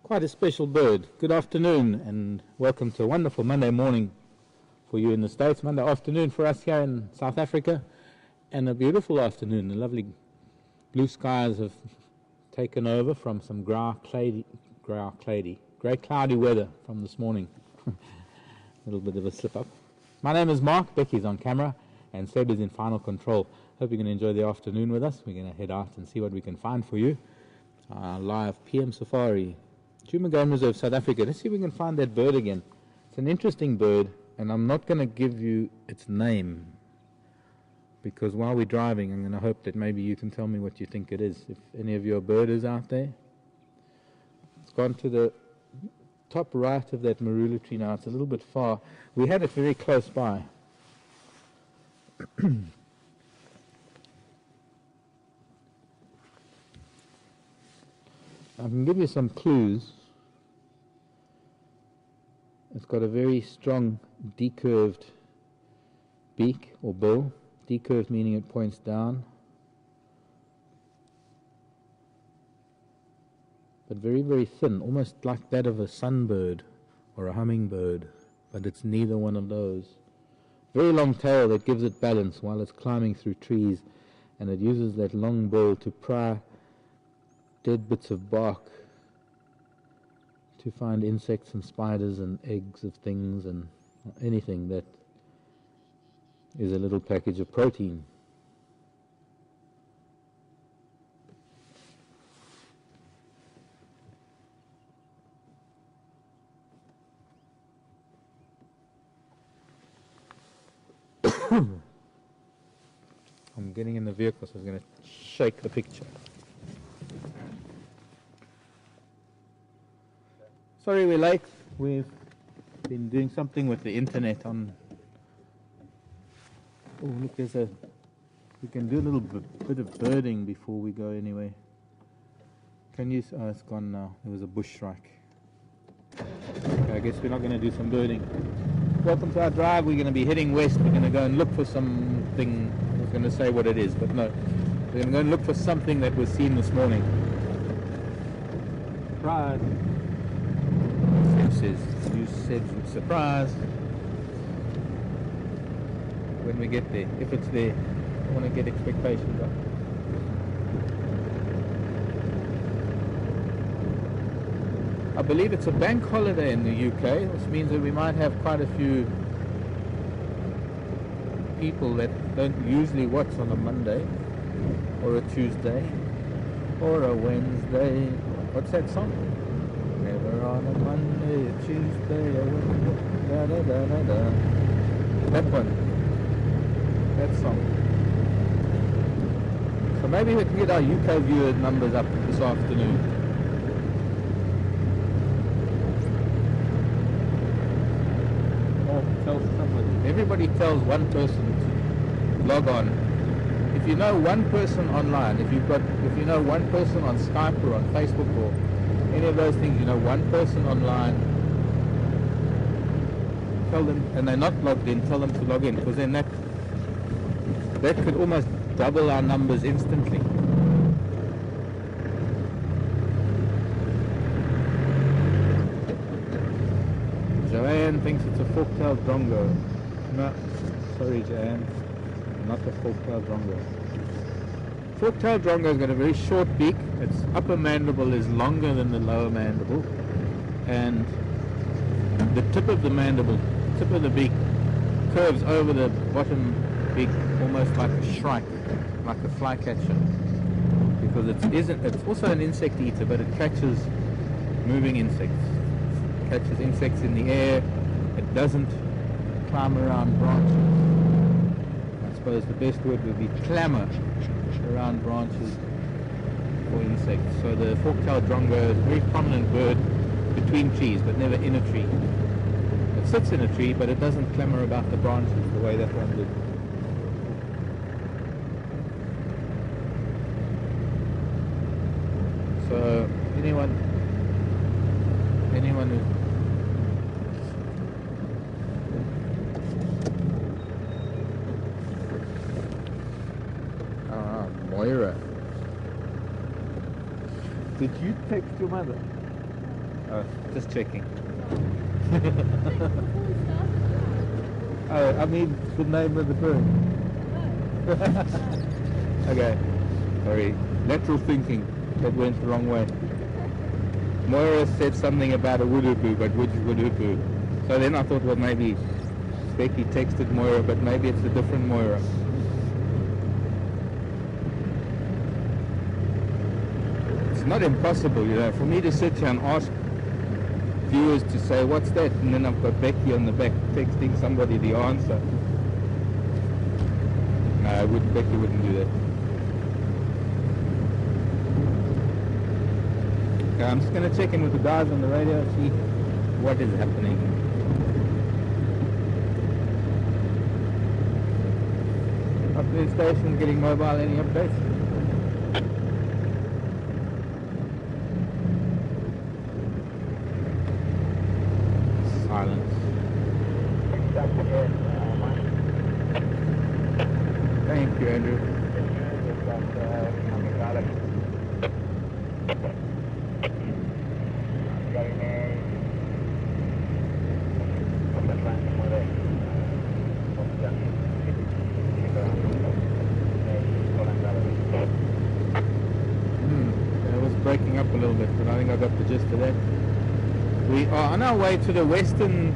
Quite a special bird. Good afternoon and welcome to a wonderful Monday morning for you in the States, Monday afternoon for us here in South Africa, and a beautiful afternoon. The lovely blue skies have taken over from some grey cloudy weather from this morning. A little bit of a slip up. My name is Mark, Becky's on camera, and Seb is in final control. Hope you're going to enjoy the afternoon with us. We're going to head out and see what we can find for you. Live PM Safari. Djuma Game Reserve, South Africa. Let's see if we can find that bird again. It's an interesting bird, and I'm not going to give you its name because while we're driving, I'm going to hope that maybe you can tell me what you think it is. If any of your birders out there. It's gone to the top right of that marula tree now. It's a little bit far. We had it very close by. I can give you some clues. It's got a very strong decurved beak or bill. Decurved meaning it points down. But very, very thin, almost like that of a sunbird or a hummingbird. But it's neither one of those. Very long tail that gives it balance while it's climbing through trees. And it uses that long bill to pry dead bits of bark to find insects and spiders and eggs of things and anything that is a little package of protein. I'm getting in the vehicle, so I was going to shake the picture. Sorry we're late. We've been doing something with the internet on... Oh, look, we can do a little bit of birding before we go anyway. Can you... Oh, it's gone now. There was a bush strike. Okay, I guess we're not going to do some birding. Welcome to our drive. We're going to be heading west. We're going to go and look for something. I was going to say what it is, but no. We're going to go and look for something that was seen this morning. Surprise. Says, you said surprise when we get there, if it's there. I want to get expectations up. I believe it's a bank holiday in the UK, which means that we might have quite a few people that don't usually watch on a Monday or a Tuesday or a Wednesday. What's that song? Never on a Monday, a Tuesday, a Wednesday, da da da da da. That one. That song. So maybe we can get our UK viewer numbers up this afternoon. Oh, tell somebody. Everybody tells one person to log on. If you know one person online, if you know one person on Skype or on Facebook or any of those things, you know one person online, tell them, and they're not logged in, tell them to log in, because then that could almost double our numbers instantly. Joanne thinks it's a fork-tailed drongo. No, sorry Joanne, not a fork-tailed drongo. Fork-tailed drongo has got a very short beak. Its upper mandible is longer than the lower mandible, and the tip of the mandible, tip of the beak, curves over the bottom beak almost like a shrike, like a flycatcher, because it's also an insect eater, but it catches moving insects. It catches insects in the air. It doesn't climb around branches. I suppose the best word would be clamber around branches for insects. So the fork-tailed drongo is a very prominent bird between trees, but never in a tree. It sits in a tree, but it doesn't clamber about the branches the way that one did. So anyone who Moira, did you text your mother? Just checking. Oh, I mean the name of the bird. Okay, sorry. Lateral thinking. That went the wrong way. Moira said something about a woodupoo, but which woodupoo? So then I thought, well, maybe Becky texted Moira, but maybe it's a different Moira. It's not impossible, you know, for me to sit here and ask viewers to say, what's that? And then I've got Becky on the back texting somebody the answer. No, Becky wouldn't do that. Okay, I'm just going to check in with the guys on the radio and see what is happening. Up to the station, getting mobile, any updates? Silence. Thank you, Andrew. It was breaking up a little bit, but I think I got the gist of that. We are on our way to the western,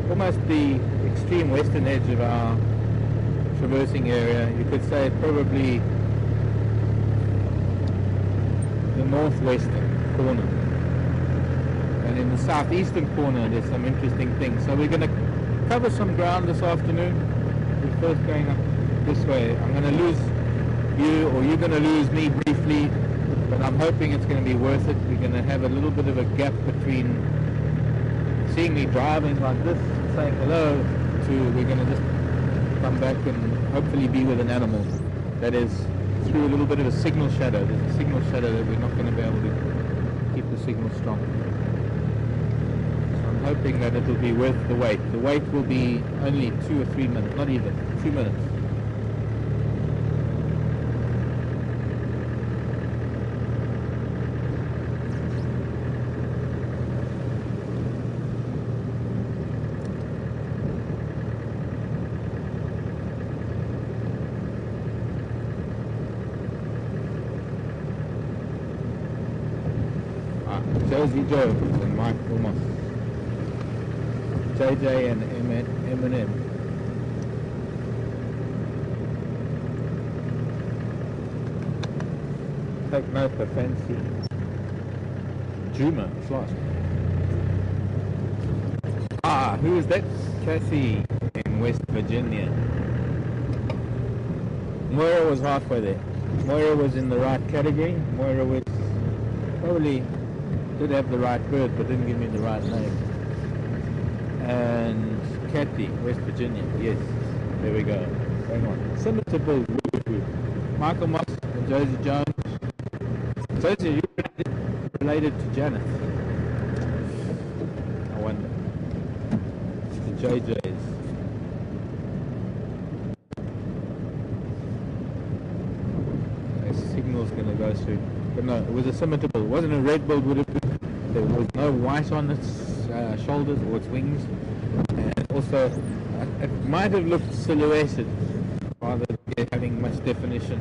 almost the extreme western edge of our traversing area. You could say probably the northwestern corner. And in the southeastern corner there's some interesting things. So we're going to cover some ground this afternoon. We're first going up this way. I'm going to lose you, or you're going to lose me briefly, but I'm hoping it's going to be worth it. We're going to have a little bit of a gap between seeing me driving like this, saying hello, to we're going to just come back and hopefully be with an animal. That is through a little bit of a signal shadow. There's a signal shadow that we're not going to be able to keep the signal strong. So I'm hoping that it will be worth the wait. The wait will be only 2 or 3 minutes, not even 2 minutes. Josie Joe and Mike Wilmot, JJ and Eminem. Take note of fancy Juma flight. Ah, who is that? Cassie in West Virginia. Moira was halfway there. Moira was in the right category. Moira was probably did have the right bird, but didn't give me the right name. And Kathy, West Virginia. Yes, there we go. Hang on. Similar Bill, Michael Moss and Josie Jones. Josie, you related to Janet? I wonder. The JJs. The signal's going to go through. But no, it was a scimitar. It wasn't a red-billed woodupoo. There was no white on its shoulders or its wings, and also it might have looked silhouetted rather than having much definition,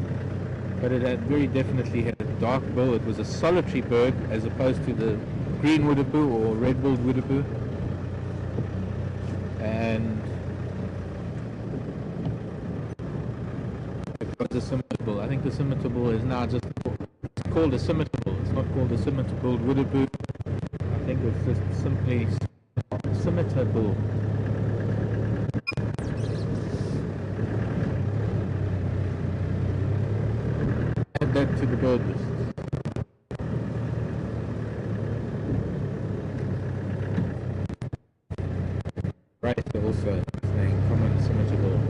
but it had very definitely had a dark bill. It was a solitary bird as opposed to the green woodupoo or red-billed woodupoo, and it was a scimitar. I think the scimitar is now just called a scimitar. It's not called a scimitar-billed woodupoo. I think it's just simply scimitar bull. Add that to the bird list. Right, also saying common scimitar bull.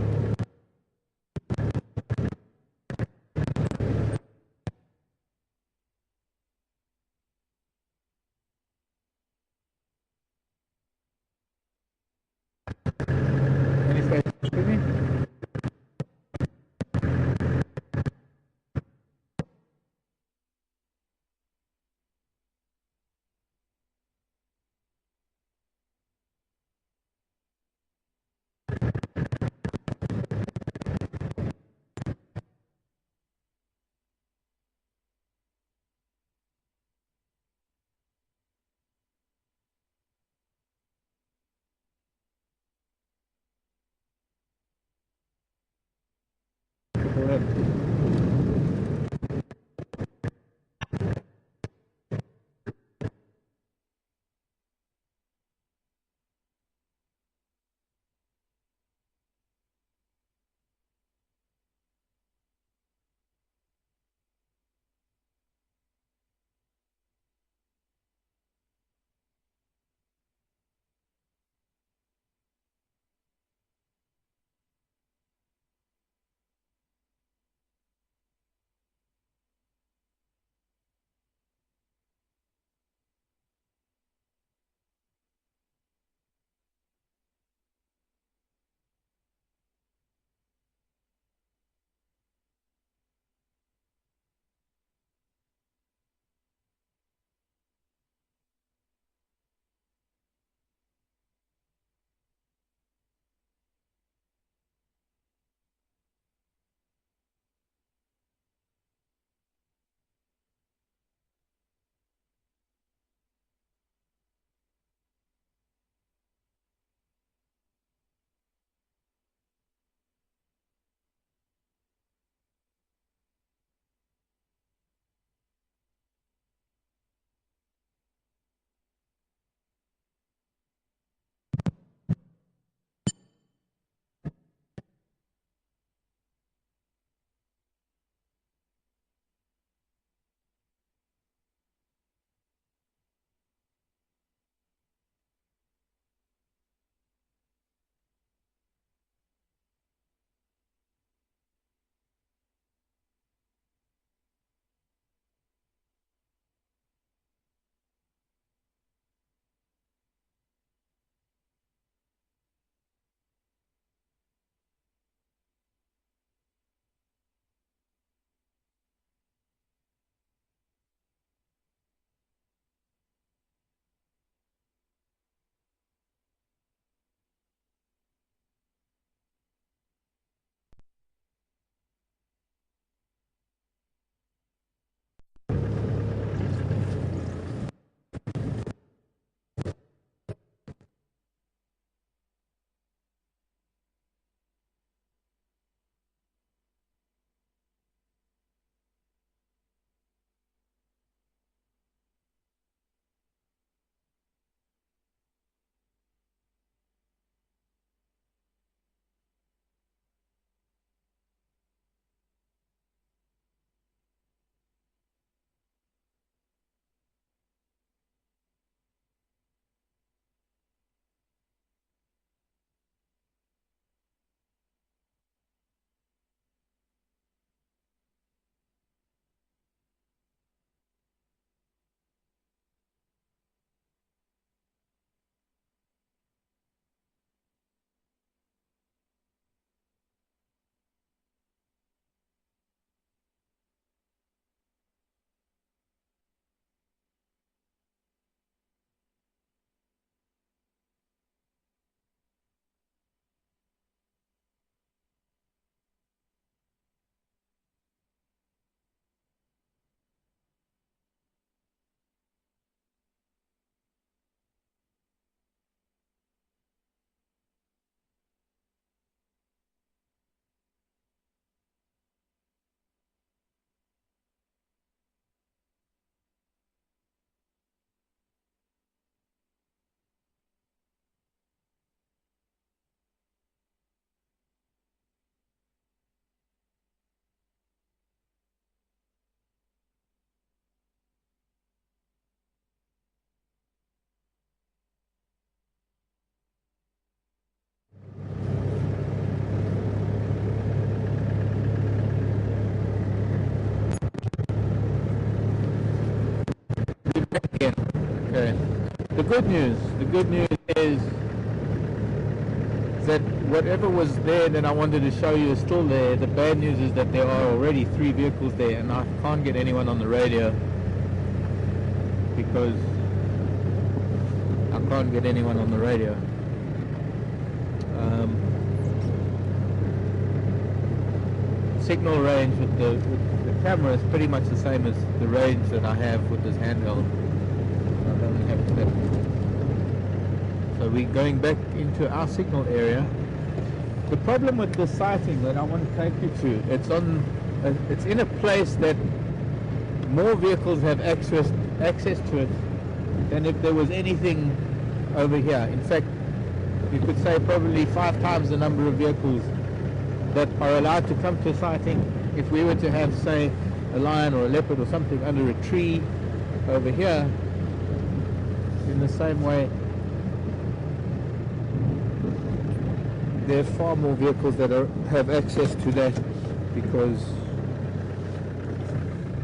Okay. The good news is that whatever was there that I wanted to show you is still there. The bad news is that there are already 3 vehicles there, and I can't get anyone on the radio because I can't get anyone on the radio. Signal range with the camera is pretty much the same as the range that I have with this handheld. I don't have that. So we're going back into our signal area. The problem with the sighting that I want to take you to, it's in a place that more vehicles have access to it than if there was anything over here. In fact, you could say probably 5 times the number of vehicles that are allowed to come to a sighting. If we were to have, say, a lion or a leopard or something under a tree over here, in the same way, there's far more vehicles that have access to that because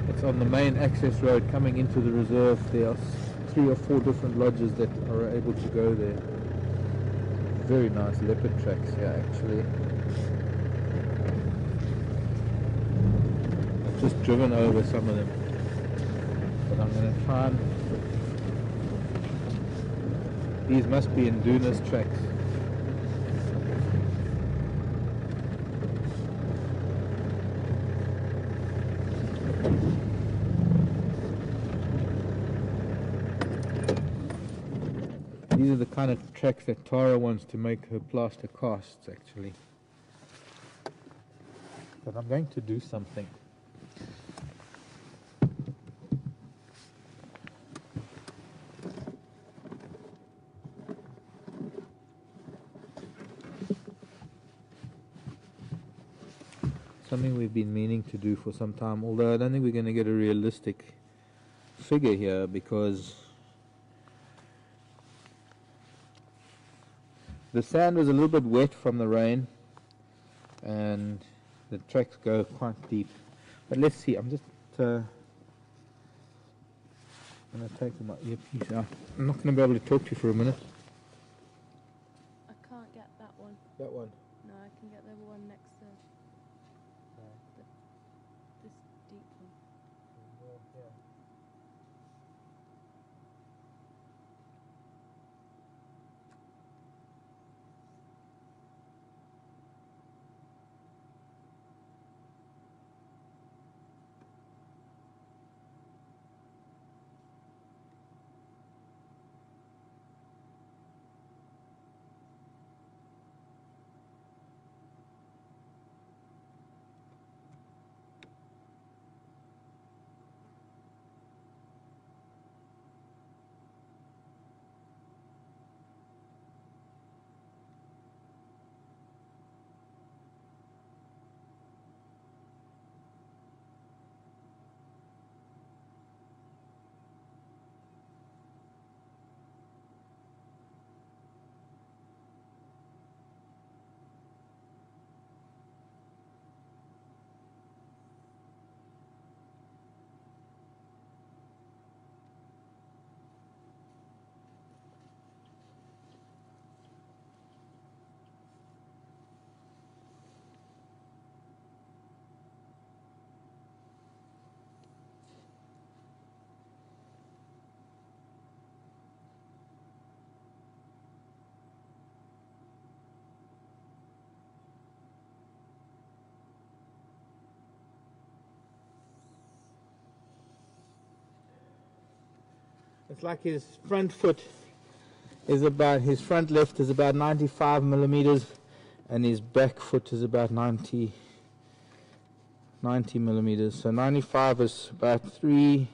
it's on the main access road coming into the reserve. There are 3 or 4 different lodges that are able to go there. Very nice leopard tracks here, actually. I've just driven over some of them, but I'm going to try and... These must be Induna's tracks. These are the kind of tracks that Tara wants to make her plaster casts, actually. But I'm going to do something. Something we've been meaning to do for some time, although I don't think we're going to get a realistic figure here because the sand was a little bit wet from the rain and the tracks go quite deep. But let's see, I'm just going to take my earpiece out. I'm not going to be able to talk to you for a minute. I can't get that one. That one? No, I can get the one next to this deep one. Yeah. It's like his front foot is about, his front left is about 95 millimeters and his back foot is about 90 millimeters. So 95 is about 3,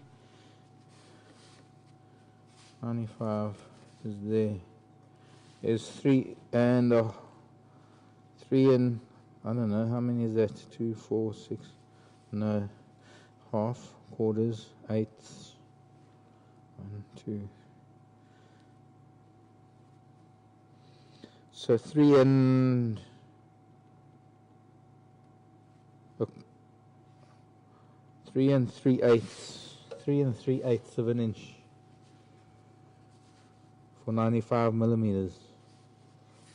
95 is there. Is 3 and I don't know, how many is that? 2, 4, 6, no, half, quarters, eighths. 1, 2. So 3 and 3 3/8 of an inch. for 95 millimeters,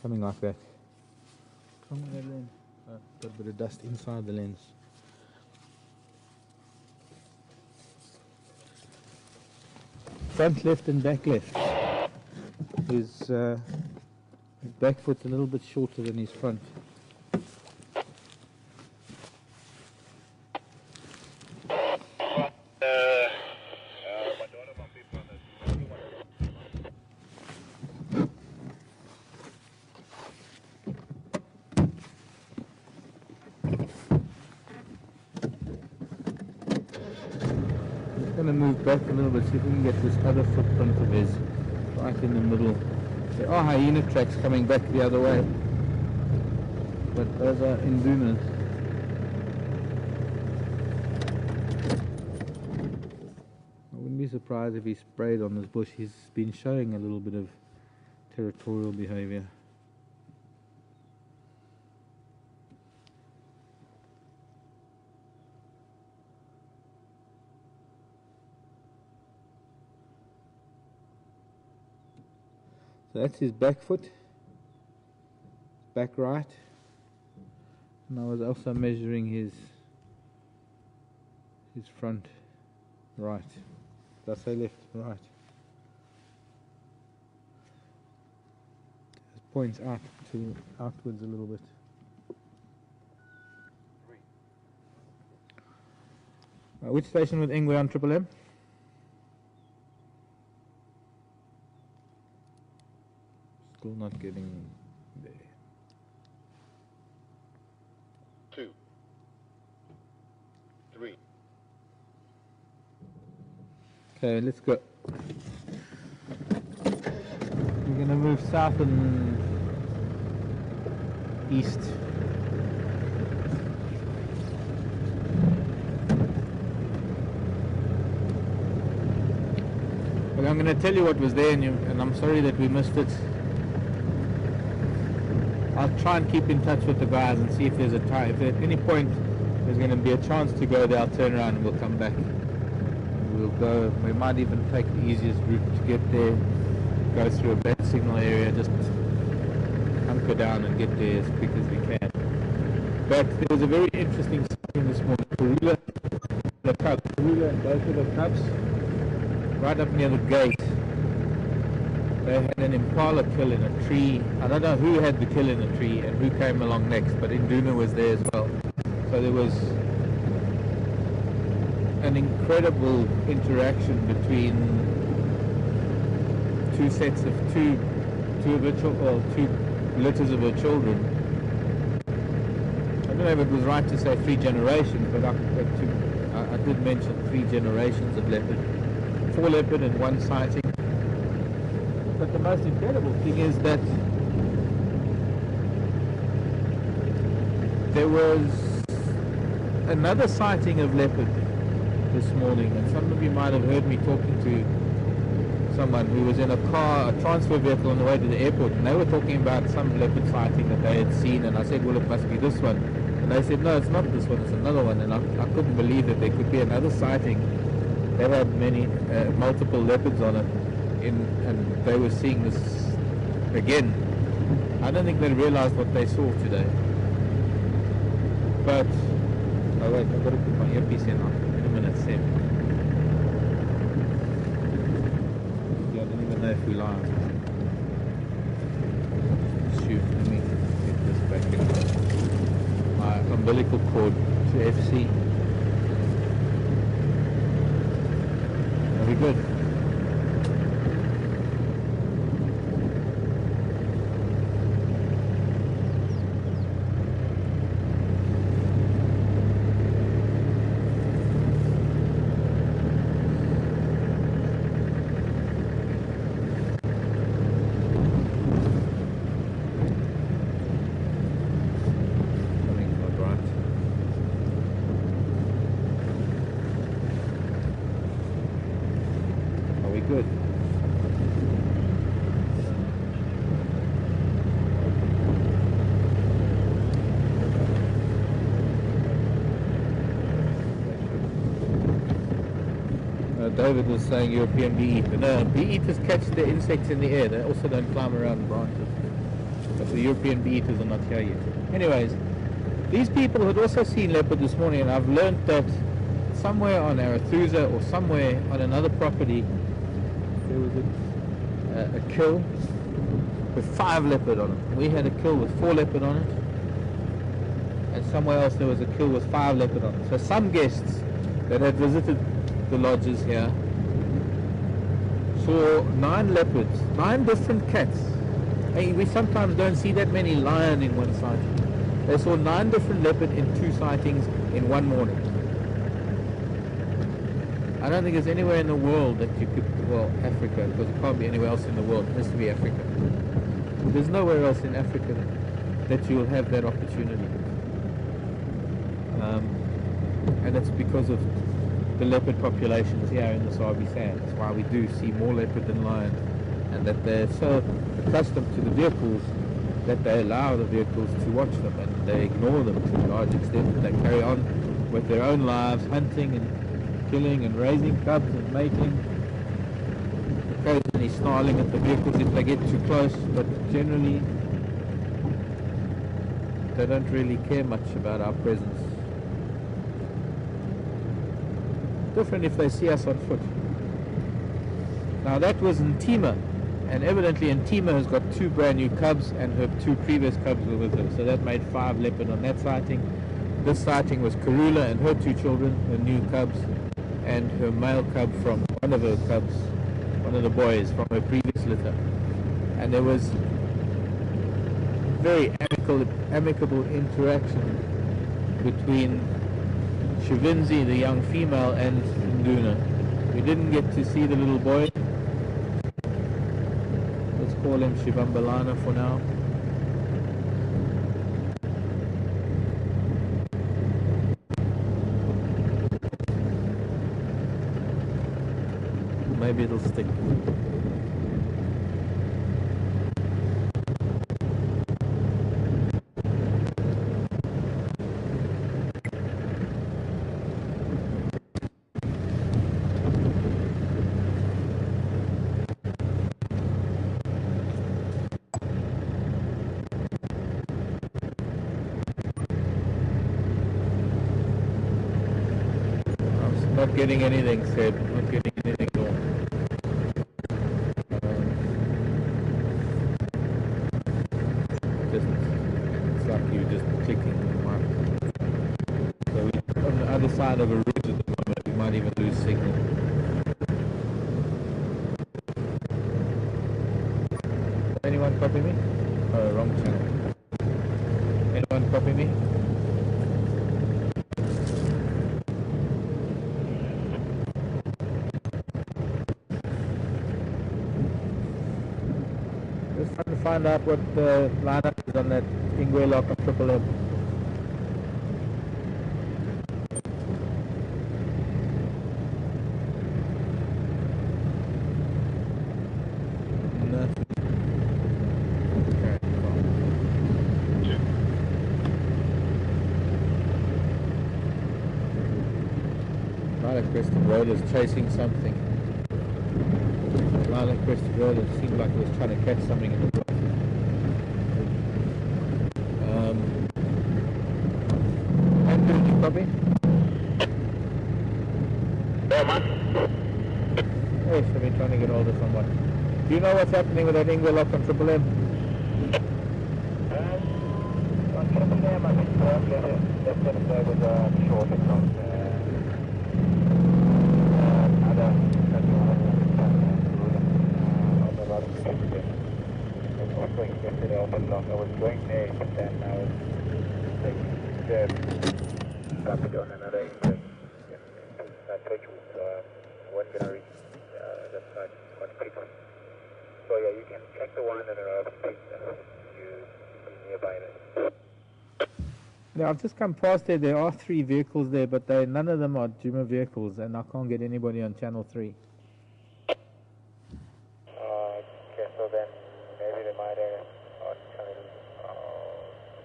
something like that. Got a bit of dust inside the lens. Front left and back left. His back foot's a little bit shorter than his front. Going to move back a little bit, see if we can get this other footprint of his right in the middle. There are hyena tracks coming back the other way, but those are indunas. I wouldn't be surprised if he sprayed on this bush. He's been showing a little bit of territorial behavior. So that's his back foot, back right, and I was also measuring his front right. Did I say left? Right. Just points out to outwards a little bit. Which station with Ingwe on Triple M? Still not getting there. 2, 3. Okay, let's go. We're going to move south and east. Well, I'm going to tell you what was there, and I'm sorry that we missed it. I'll try and keep in touch with the guys and see if there's a time. If at any point there's going to be a chance to go there, I'll turn around and we'll come back. We'll go. We might even take the easiest route to get there. Go through a bad signal area, just hunker down and get there as quick as we can. But there was a very interesting sighting this morning. Karula, the cub, Karula and both of the cubs, right up near the gate. They had an impala kill in a tree. I don't know who had the kill in the tree and who came along next, but Induna was there as well. So there was an incredible interaction between two sets of two litters of her children. I don't know if it was right to say 3 generations, but I did mention 3 generations of leopard. 4 leopard and 1 sighting. But the most incredible thing is that there was another sighting of leopard this morning, and some of you might have heard me talking to someone who was in a car, a transfer vehicle on the way to the airport, and they were talking about some leopard sighting that they had seen, and I said, well, it must be this one. And they said, no, it's not this one, it's another one. And I couldn't believe that there could be another sighting. They had multiple leopards on it. And they were seeing this again. I don't think they realized what they saw today. But, oh wait, I've got to put my earpiece in now. In a minute, Sam. Yeah, I don't even know if we live. Shoot, let me get this back in. My umbilical cord to FC. Are we good? David was saying European bee eater. No, bee eaters catch the insects in the air. They also don't climb around branches. But the European bee eaters are not here yet. Anyways, these people had also seen leopard this morning, and I've learned that somewhere on Arathusa or somewhere on another property there was a kill with 5 leopard on it. We had a kill with 4 leopard on it, and somewhere else there was a kill with 5 leopard on it. So some guests that had visited the lodges here saw 9 leopards, 9 different cats. Hey, we sometimes don't see that many lion in one sighting. They saw 9 different leopard in 2 sightings in one morning. I don't think there's anywhere in the world that you could, well, Africa, because it can't be anywhere else in the world. It has to be Africa. There's nowhere else in Africa that you'll have that opportunity. And it's because of the leopard populations here in the Sabi Sand. That's why we do see more leopard than lion, and that they're so accustomed to the vehicles that they allow the vehicles to watch them, and they ignore them to a large extent. They carry on with their own lives, hunting and killing and raising cubs and mating, occasionally snarling at the vehicles if they get too close, but generally they don't really care much about our presence. Different if they see us on foot. Now that was Ntima, and evidently Ntima has got 2 brand new cubs, and her 2 previous cubs were with her, so that made 5 leopard on that sighting. This sighting was Karula and her 2 children, her new cubs, and her male cub from one of her cubs, one of the boys from her previous litter. And there was very amicable interaction between Shivinzi, the young female, and Nduna. We didn't get to see the little boy. Let's call him Shivambalana for now. Maybe it'll stick. Not getting anything said, not getting anything going. It's like you just clicking on the mic. So we're on the other side of a route at the moment, we might even lose signal. Anyone copy me? Oh, wrong channel. Anyone copy me? Trying to find out what the lineup is on that Ingwe lock of Triple M. Nothing. Okay, Lilac Crested Road is chasing something. Lilac Crested Road, it seemed like it was trying to catch something in the grass. Andrew, did you copy? Yeah, man. Hey, should be trying to get hold of someone. Do you know what's happening with that Ingwe lock on Triple M? On Triple M, I think that's going to go with short across other yesterday I was going there, but then I was taking the traffic on another exit. That threshold, so I wasn't going to reach that side quite quickly. So yeah, you can check the one and the other street you nearby there. Yeah, I've just come past there. There are 3 vehicles there, but none of them are Juma vehicles, and I can't get anybody on channel 3. Okay, so then maybe they might have on channel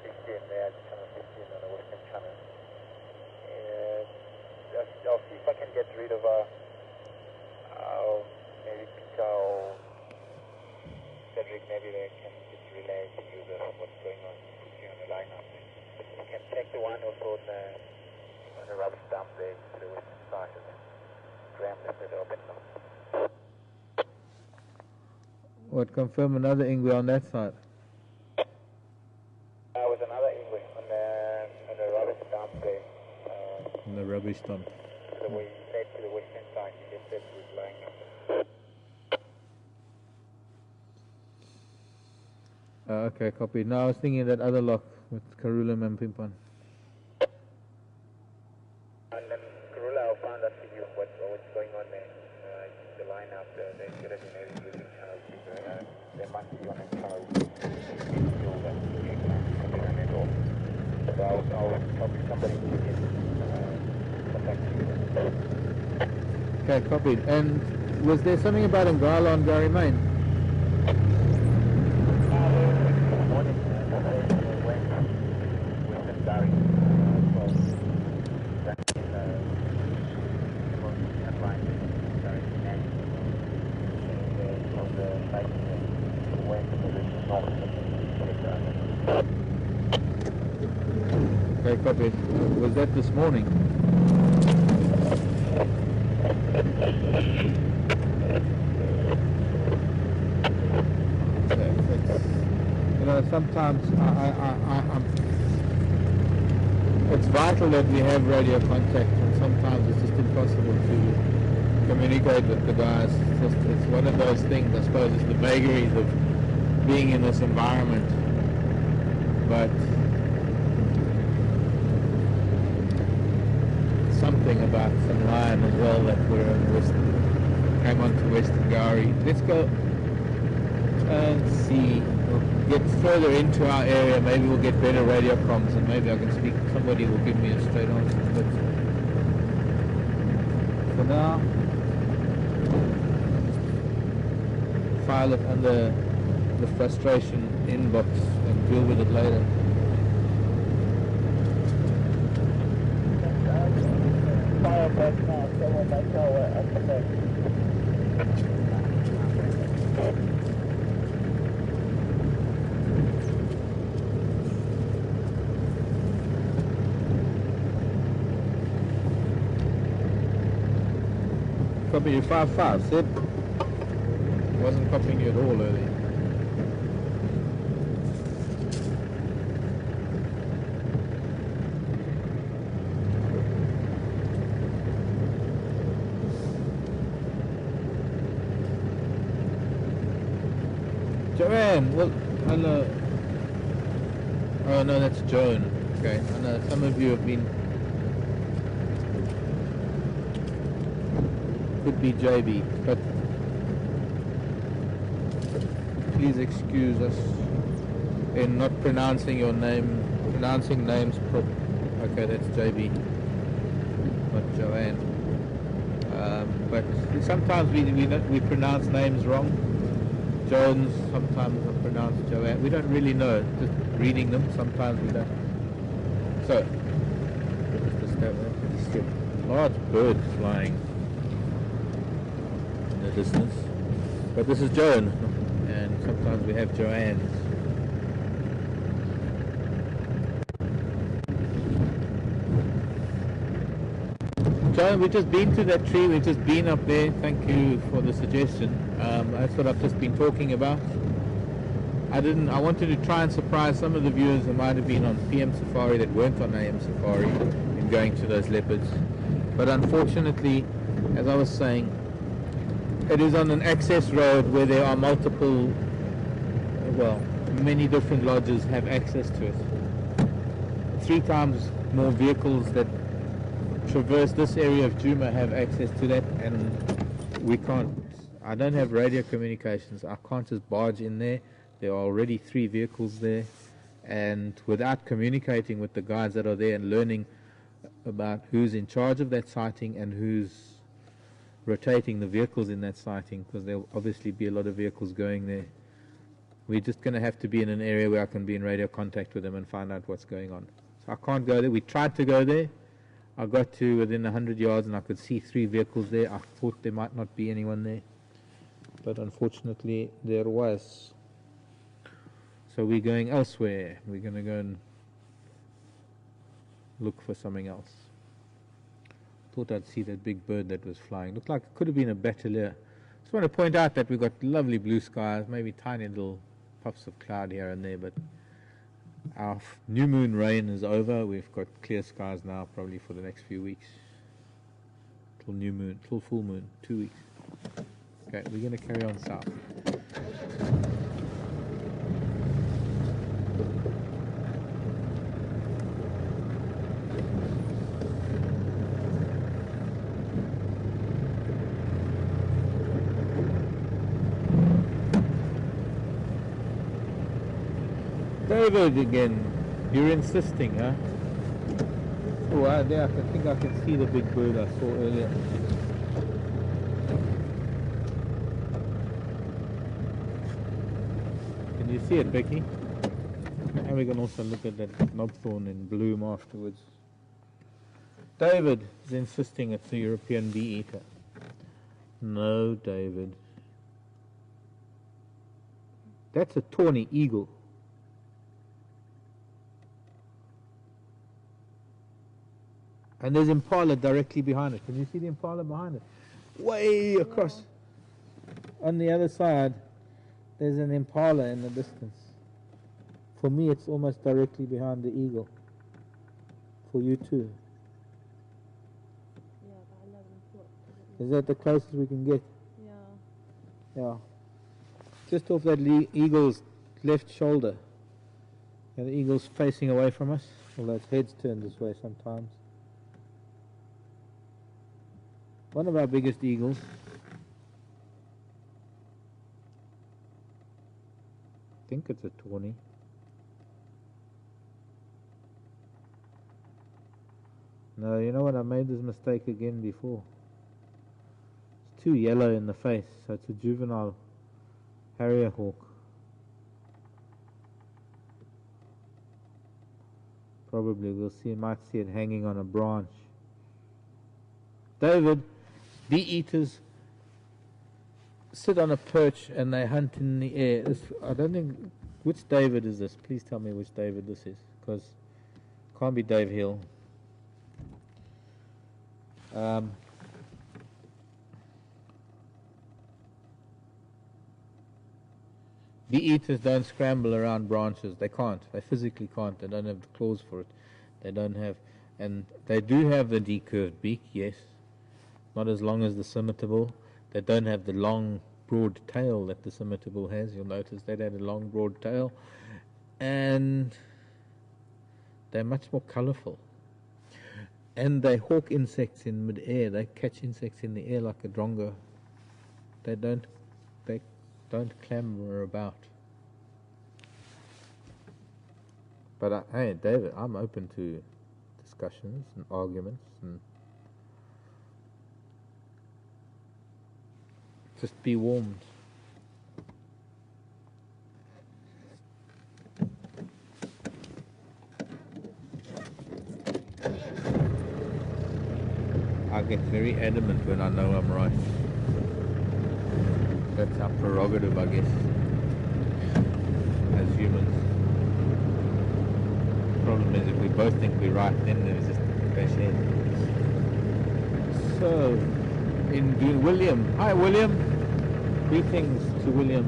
15 there, channel 15 on the western channel. And I'll see if I can get rid of line also on the rubber stamp there to the western side and then tram lifted open now. What, confirm another Ingwe on that side? Was another Ingwe on the rubber stamp there. On the rubbish dump. So we led to the western side, you just said we're flying up. Okay, copy. Now I was thinking of that other lock with Karulam and Pimpan. And then Karula found out to you what's going on there. The lineup, the incident and everything. They must be on a channel. So I'll copy somebody to get contact you. Okay, copied. And was there something about Ngala on Gary Main? Okay, copied. Was that this morning? You know, sometimes it's vital that we have radio contact, and sometimes it's just impossible to communicate with the guys. It's one of those things, I suppose, it's the vagaries of being in this environment. But something about some line as well that we're in Western, came on to Western Gari. Let's go and see. We'll get further into our area, maybe we'll get better radio comms and maybe I can speak, somebody will give me a straight answer. But for now, file it under the frustration inbox and deal with it later. Copy you 5-5, Sid. Wasn't copying you at all earlier. Joanne, well, I know. Oh no, that's Joan. Okay, I know some of you have been. Could be JB, but please excuse us in not pronouncing your name, pronouncing names properly. Okay, that's JB, not Joanne. But sometimes we pronounce names wrong. Jones, sometimes I pronounce Joanne. We don't really know, just reading them, sometimes we don't. So, large bird flying in the distance. But this is Joan, and sometimes we have Joannes. Joan, we've just been to that tree, we've just been up there. Thank you for the suggestion. That's what I've just been talking about. I wanted to try and surprise some of the viewers who might have been on PM Safari that weren't on AM Safari in going to those leopards. But unfortunately, as I was saying, it is on an access road where there are multiple, well, many different lodges have access to it. 3 times more vehicles that traverse this area of Juma have access to that, and we can't. I don't have radio communications. I can't just barge in there. There are already 3 vehicles there, and without communicating with the guys that are there and learning about who's in charge of that sighting and who's rotating the vehicles in that sighting, because there'll obviously be a lot of vehicles going there. We're just going to have to be in an area where I can be in radio contact with them and find out what's going on. So I can't go there. We tried to go there. I got to within 100 yards and I could see 3 vehicles there. I thought there might not be anyone there, but unfortunately there was. So we're going elsewhere. We're going to go and look for something else. Thought I'd see that big bird that was flying. Looked like it could have been a batelier. Just want to point out that we've got lovely blue skies, maybe tiny little puffs of cloud here and there, but our new moon rain is over. We've got clear skies now, probably for the next few weeks. Till new moon, till full moon, 2 weeks. Okay, we're going to carry on south. David again, you're insisting, huh? Oh, there, I think I can see the big bird I saw earlier. Can you see it, Becky? And we can also look at that knobthorn in bloom afterwards. David is insisting it's a European bee-eater. No, David. That's a tawny eagle. And there's impala directly behind it. Can you see the impala behind it? Way across. Yeah. On the other side, there's an impala in the distance. For me, it's almost directly behind the eagle. For you too. Yeah, about 11 foot. Is that the closest we can get? Yeah. Yeah. Just off that eagle's left shoulder. And the eagle's facing away from us. Although its head's turned this way sometimes. One of our biggest eagles. I think it's a tawny. No, you know what? I made this mistake again before. It's too yellow in the face, so it's a juvenile harrier hawk. Probably we'll see. Might see it hanging on a branch. David. Bee eaters sit on a perch and they hunt in the air. I don't think, which David is this? Please tell me which David this is, because it can't be Dave Hill. Bee eaters don't scramble around branches. They can't. They physically can't. They don't have the claws for it. They don't have, and they do have the decurved beak, yes. Not as long as the scimitar. They don't have the long, broad tail that the scimitar has. You'll notice that had a long, broad tail. And they're much more colorful. And they hawk insects in mid-air. They catch insects in the air like a drongo. They don't clamber about. But hey, David, I'm open to discussions and arguments and just be warmed. I get very adamant when I know I'm right. That's our prerogative, I guess, as humans. The problem is if we both think we're right, then there's just a crash head. So, William. Hi, William. Greetings to William.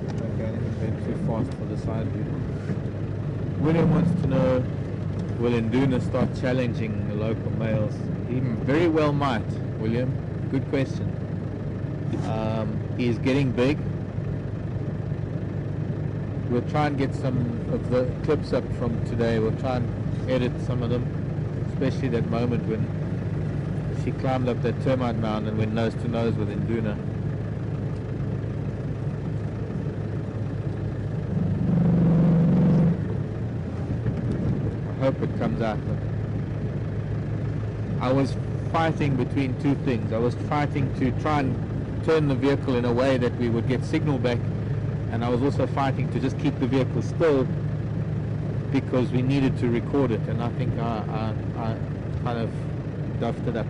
Okay, I'm going too fast for the side view. William wants to know, will Induna start challenging the local males? He very well might, William. Good question. He's getting big. We'll try and get some of the clips up from today. We'll try and edit some of them, especially that moment when she climbed up that termite mound and went nose to nose with Induna. I hope it comes out. I was fighting between two things. I was fighting to try and turn the vehicle in a way that we would get signal back, and I was also fighting to just keep the vehicle still because we needed to record it, and I think I kind of duffed it up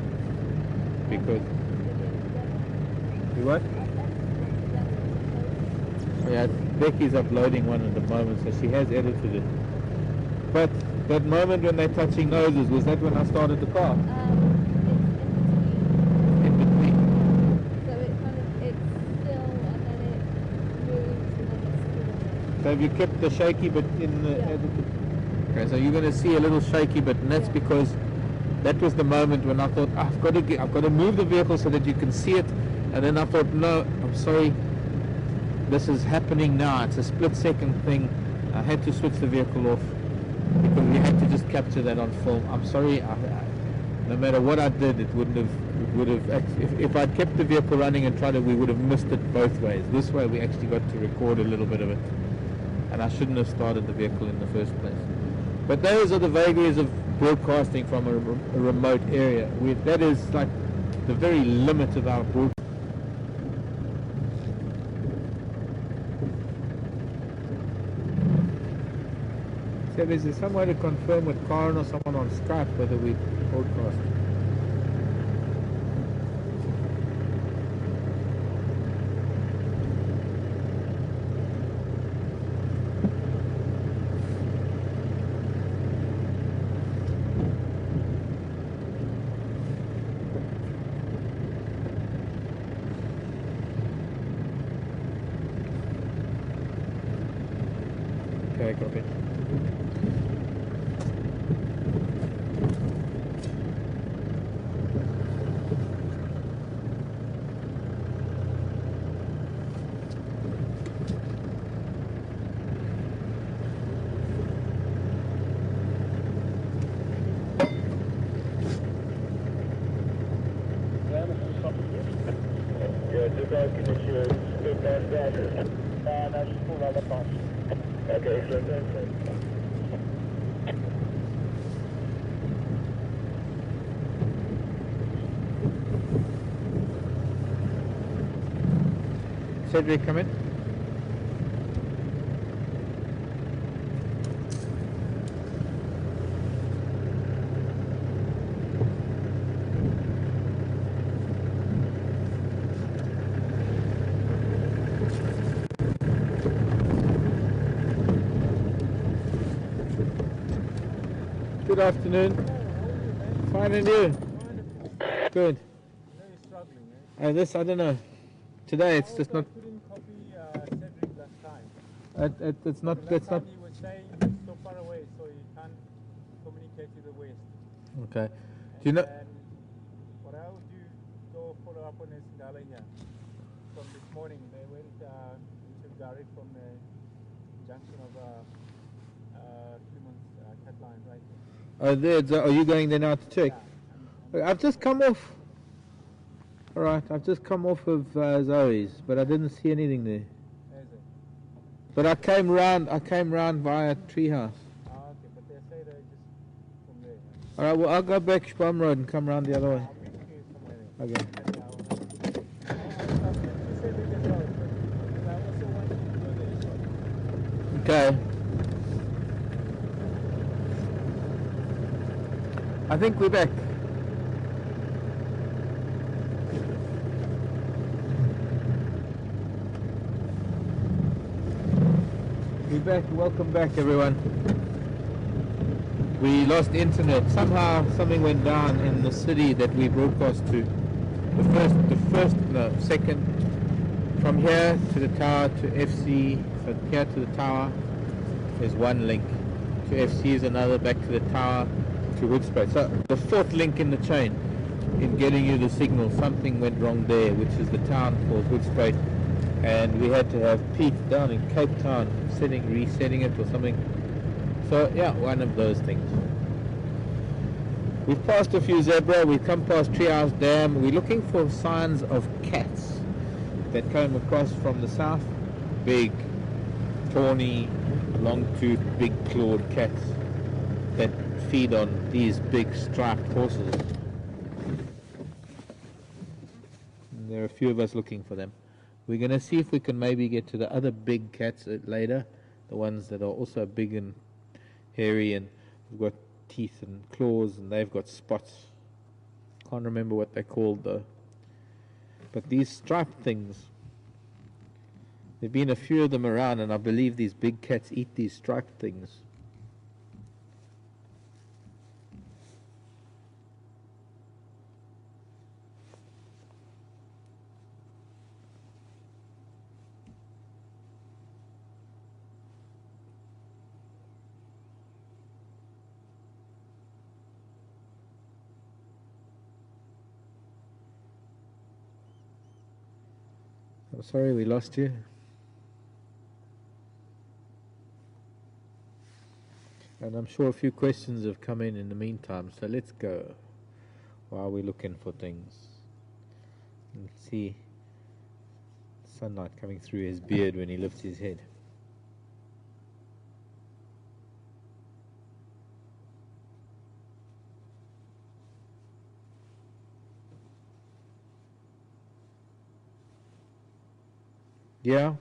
because you what? Yeah, Becky's uploading one at the moment, so she has edited it. But that moment when they're touching noses, was that when I started the car? It's In between. so it kind of, it's still and then it moves and then it's still again. So have you kept the shaky but in the... Yeah. Okay, so you're going to see a little shaky bit, and that's Yeah. because that was the moment when I thought, I've got to move the vehicle so that you can see it, and then I thought, no, I'm sorry, this is happening now. It's a split-second thing. I had to switch the vehicle off because we had to just capture that on film. I'm sorry, no matter what I did, it would have. If I'd kept the vehicle running and tried it, we would have missed it both ways. This way, we actually got to record a little bit of it, and I shouldn't have started the vehicle in the first place. But those are the vagaries of broadcasting from a remote area. That is like the very limit of our broadcasting. So is there some way to confirm with Karen or someone on Skype whether we broadcast? Okay, copy. Yeah, two guys can issue speed down drivers. No, just pull out the bus. Okay, so Cedric, come in. Good afternoon. Fine, and you? Good. Very struggling, eh? I don't know. Today it's just not. I couldn't copy Cedric last time. It's not. Last That's not. time he was saying he's so far away, so he can't communicate to the west. Okay. Do you know? And what I would do, go follow up on Tsalala here. From this morning, they went into Gary from the junction of Clemens cat line right there. Oh, there. Are you going there now to check? Yeah, I've just come off. All right, I've just come off of Zoe's, but I didn't see anything there. there's it. But I came round via Treehouse. Okay, but they say they're just from there. Yeah. All right, well I'll go back Spum Road and come round the other way. I'll meet you somewhere there. Okay. Okay. I think we're back. We're back. Welcome back, everyone. We lost internet. Somehow something went down in the city that we broadcast to. Second, from here to the tower to FC, so here to the tower is one link. To FC is another, back to the tower, to Hoedspruit. So the fourth link in the chain in getting you the signal, something went wrong there, which is the town called Hoedspruit. And we had to have Pete down in Cape Town resetting it or something. So yeah, one of those things. We've passed a few zebra, we've come past Treehouse Dam. We're looking for signs of cats that came across from the south. Big, tawny, long-toothed, big clawed cats that feed on these big striped horses. And there are a few of us looking for them. We're going to see if we can maybe get to the other big cats later, the ones that are also big and hairy and have got teeth and claws and they've got spots. Can't remember what they're called though. But these striped things, there have been a few of them around, and I believe these big cats eat these striped things. I'm sorry we lost you. And I'm sure a few questions have come in the meantime, so let's go while we're looking for things. You can see sunlight coming through his beard when he lifts his head. Yeah.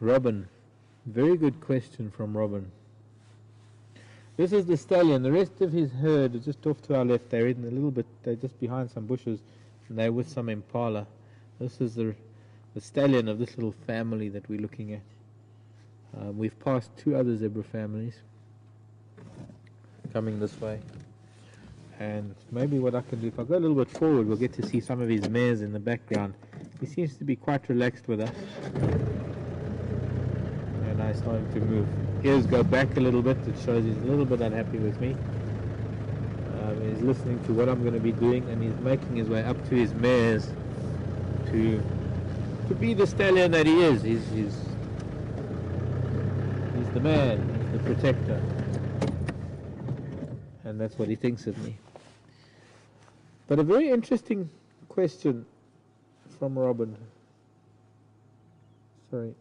Robin, very good question from Robin. This is the stallion. The rest of his herd is just off to our left. They're in a little bit, they're just behind some bushes, and they're with some impala. This is the stallion of this little family that we're looking at. We've passed two other zebra families coming this way. And maybe what I can do, if I go a little bit forward, we'll get to see some of his mares in the background. He seems to be quite relaxed with us. And I'm starting to move. Ears go back a little bit. It shows he's a little bit unhappy with me. He's listening to what I'm going to be doing, and he's making his way up to his mares to be the stallion that he is. He's the man. He's the protector. And that's what he thinks of me. But a very interesting question from Robin. Sorry.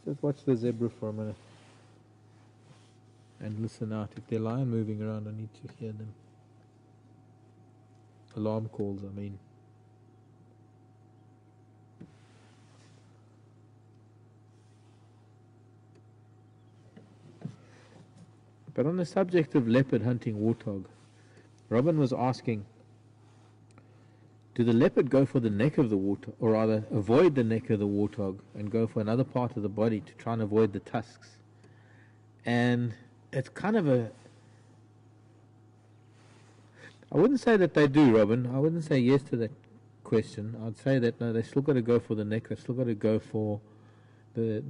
Just watch the zebra for a minute and listen out. If they're lion moving around, I need to hear them. Alarm calls, I mean. But on the subject of leopard hunting warthog, Robin was asking, do the leopard go for the neck of the warthog, or rather avoid the neck of the warthog and go for another part of the body to try and avoid the tusks? And it's kind of a... I wouldn't say that they do, Robin. I wouldn't say yes to that question. I'd say that no, they still got to go for the neck. They still got to go for the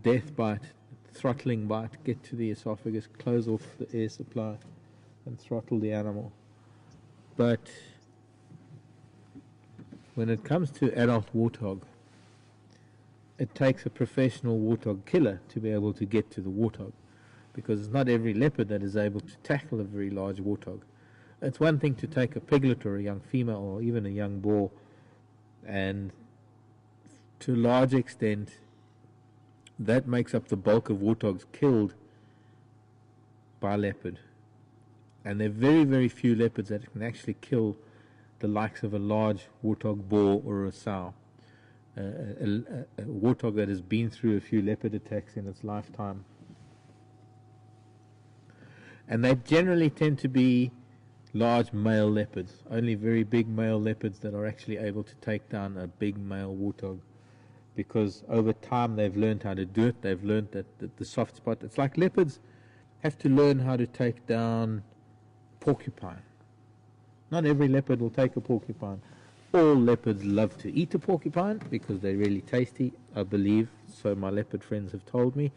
death bite, throttling bite, get to the esophagus, close off the air supply and throttle the animal. But when it comes to adult warthog, it takes a professional warthog killer to be able to get to the warthog, because it's not every leopard that is able to tackle a very large warthog. It's one thing to take a piglet or a young female or even a young boar, and to a large extent that makes up the bulk of warthogs killed by leopard. And there are very, very few leopards that can actually kill the likes of a large warthog boar or a sow. A warthog that has been through a few leopard attacks in its lifetime. And they generally tend to be large male leopards, only very big male leopards that are actually able to take down a big male warthog, because over time they've learned how to do it. They've learned that the soft spot, it's like leopards have to learn how to take down porcupine. Not every leopard will take a porcupine. All leopards love to eat a porcupine because they're really tasty, I believe, so my leopard friends have told me,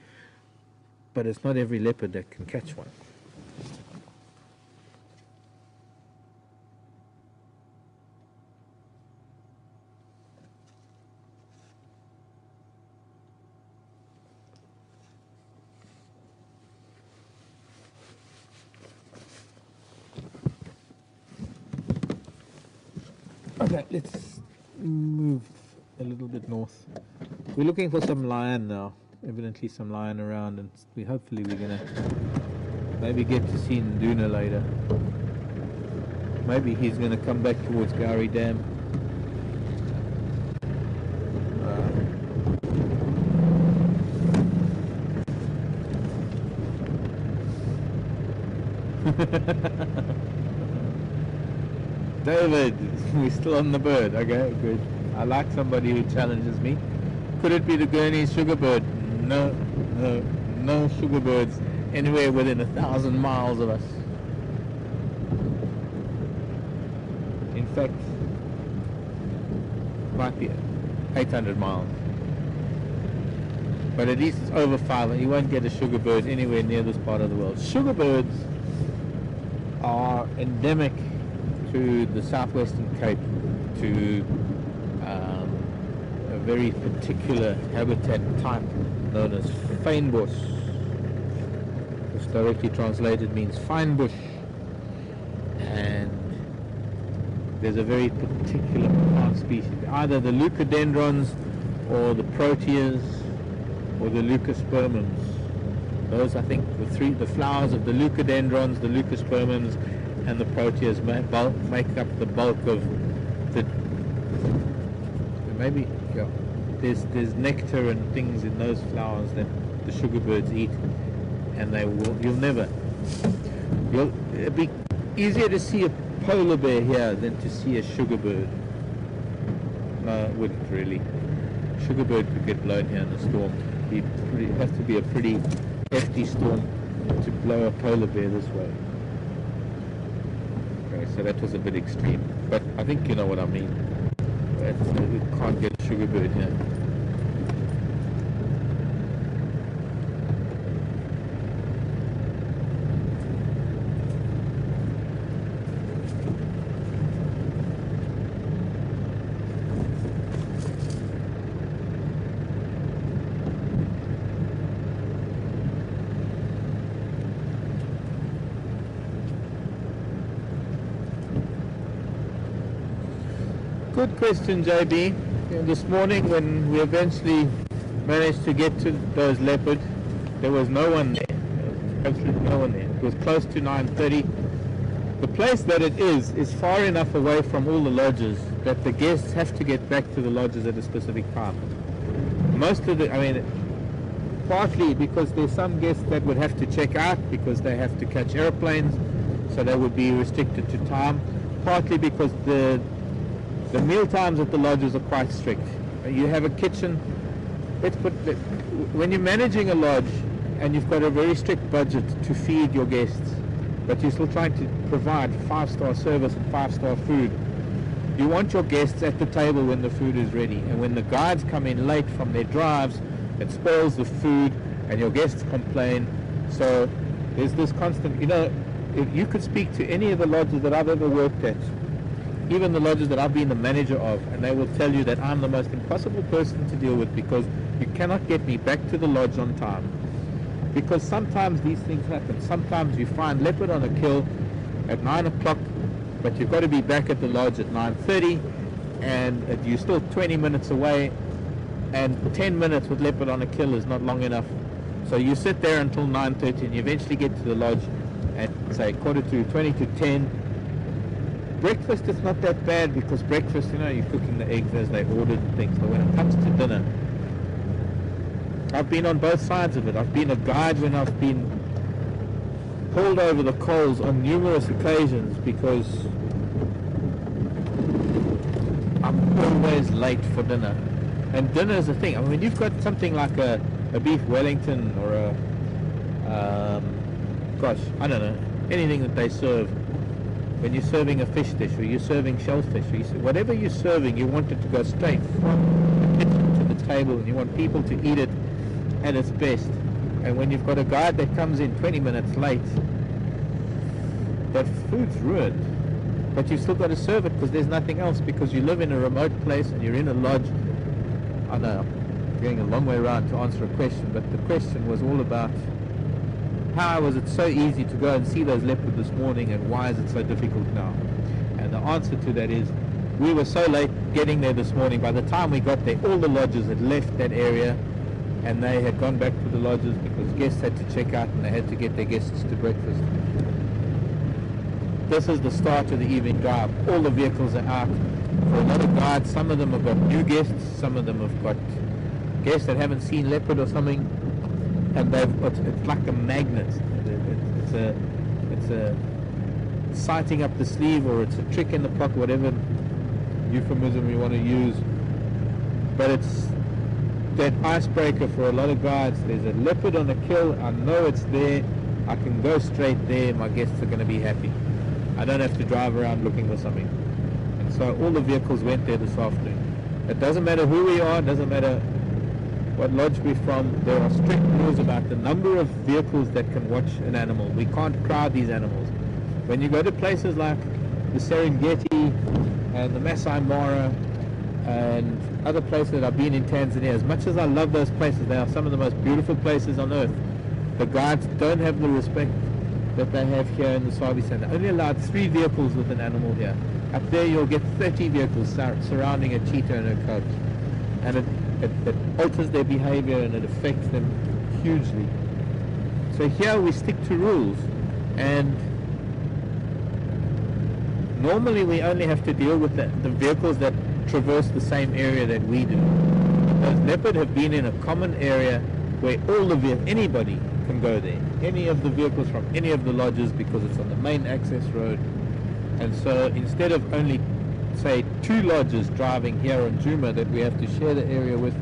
but it's not every leopard that can catch one. Okay, let's move a little bit north. We're looking for some lion now. Evidently some lion around, and hopefully we're going to maybe get to see Nduna later. Maybe he's going to come back towards Gowrie Dam. David, we're still on the bird. Okay, good. I like somebody who challenges me. Could it be the Gurney's sugar bird? No, no, no sugar birds anywhere within 1,000 miles of us. In fact, might be 800 miles. But at least it's over 5. You won't get a sugar bird anywhere near this part of the world. Sugar birds are endemic to the southwestern Cape, to a very particular habitat type known as fynbos, which directly translated means fine bush, and there's a very particular plant species, either the leucodendrons or the proteas or the leucospermums. Those, I think, the flowers of the leucodendrons, the leucospermums, and the proteas make up the bulk of the. Maybe there's nectar and things in those flowers that the sugar birds eat, and it'll be easier to see a polar bear here than to see a sugar bird. No, it wouldn't really. Sugar bird could get blown here in a storm. It has to be a pretty hefty storm to blow a polar bear this way. Okay, so that was a bit extreme, but I think you know what I mean. You can't get a sugar bird here. Good question, JB. This morning when we eventually managed to get to those leopard, there was no one there. There was absolutely no one there. It was close to 9:30. The place that it is far enough away from all the lodges that the guests have to get back to the lodges at a specific time. Partly because there's some guests that would have to check out because they have to catch airplanes, so they would be restricted to time. Partly because the meal times at the lodges are quite strict. You have a kitchen. When you're managing a lodge and you've got a very strict budget to feed your guests, but you're still trying to provide 5-star service and 5-star food, you want your guests at the table when the food is ready. And when the guides come in late from their drives, it spoils the food and your guests complain. So there's this constant, if you could speak to any of the lodges that I've ever worked at, even the lodges that I've been the manager of, and they will tell you that I'm the most impossible person to deal with because you cannot get me back to the lodge on time. Because sometimes these things happen. Sometimes you find leopard on a kill at 9 o'clock, but you've got to be back at the lodge at 9:30, and you're still 20 minutes away, and 10 minutes with leopard on a kill is not long enough. So you sit there until 9:30, and you eventually get to the lodge at, say, 20 to 10. Breakfast is not that bad because breakfast, you're cooking the eggs as they ordered and things. But when it comes to dinner, I've been on both sides of it. I've been a guide when I've been pulled over the coals on numerous occasions because I'm always late for dinner. And dinner is a thing. I mean, when you've got something like a beef Wellington or I don't know, anything that they serve. When you're serving a fish dish or you're serving shellfish, or whatever you're serving, you want it to go straight from the kitchen to the table, and you want people to eat it at its best. And when you've got a guide that comes in 20 minutes late, that food's ruined. But you've still got to serve it because there's nothing else, because you live in a remote place and you're in a lodge. I know I'm going a long way around to answer a question, but the question was all about how was it so easy to go and see those leopard this morning, and why is it so difficult now? And the answer to that is, we were so late getting there this morning. By the time we got there, all the lodges had left that area, and they had gone back to the lodges because guests had to check out and they had to get their guests to breakfast. This is the start of the evening drive. All the vehicles are out. For a lot of guides, some of them have got new guests, some of them have got guests that haven't seen leopard or something. And it's like a magnet. It's a sighting up the sleeve, or it's a trick in the pocket, whatever euphemism you want to use. But it's that icebreaker for a lot of guides. There's a leopard on a kill. I know it's there. I can go straight there, my guests are going to be happy. I don't have to drive around looking for something. And so all the vehicles went there this afternoon. It doesn't matter who we are, it doesn't matter what lodge we're from, there are strict rules about the number of vehicles that can watch an animal. We can't crowd these animals. When you go to places like the Serengeti and the Masai Mara and other places that I've been in Tanzania, as much as I love those places, they are some of the most beautiful places on earth. The guides don't have the respect that they have here in the Sabi Center. Only allowed 3 vehicles with an animal here. Up there you'll get 30 vehicles surrounding a cheetah and a cub. And it alters their behavior and it affects them hugely. So here we stick to rules, and normally we only have to deal with the vehicles that traverse the same area that we do. Those leopard have been in a common area where all the anybody can go there. Any of the vehicles from any of the lodges, because it's on the main access road. And so instead of only, say, 2 lodges driving here on Juma that we have to share the area with,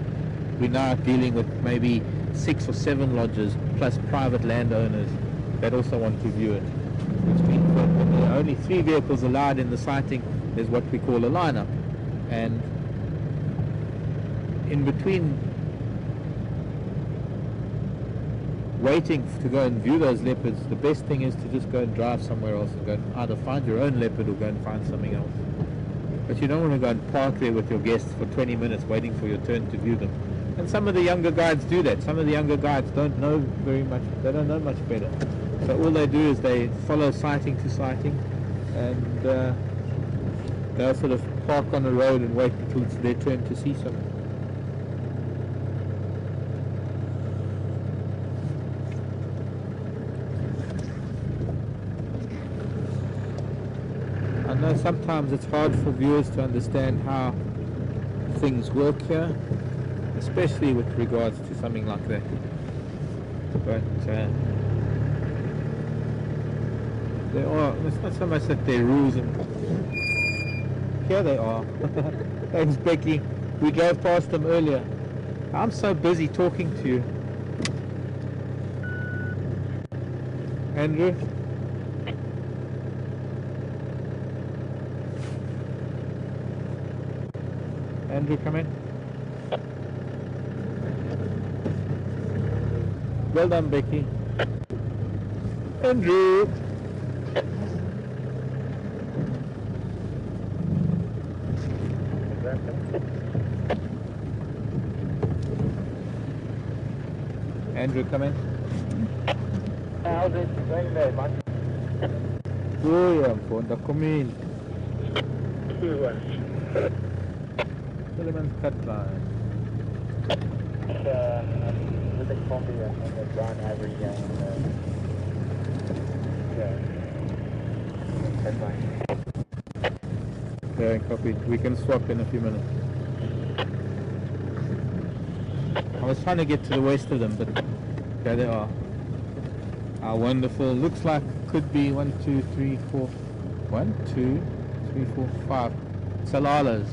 we're now dealing with maybe 6 or 7 lodges plus private landowners that also want to view it. Which means that when there are only 3 vehicles allowed in the sighting, there's what we call a lineup. And in between waiting to go and view those leopards, the best thing is to just go and drive somewhere else and go and either find your own leopard or go and find something else. But you don't want to go and park there with your guests for 20 minutes waiting for your turn to view them. And some of the younger guides do that. Some of the younger guides don't know very much, they don't know much better. So all they do is they follow sighting to sighting, and they'll sort of park on the road and wait until it's their turn to see something. I know sometimes it's hard for viewers to understand how things work here, especially with regards to something like that. But it's not so much that there are rules, and here they are. Thanks, Becky. We drove past them earlier. I'm so busy talking to you. Andrew? Andrew, come in. Well done, Becky. Andrew! Andrew, come in. How's it going there, man? Oh, yeah, come in. Suleiman's cut line. With the coffee and the brown ivory and Yeah, copy. We can swap in a few minutes. I was trying to get to the west of them, but there they are. How wonderful. Looks like could be 1, 2, 3, 4. 1, 2, 3, 4, 5. Tsalalas.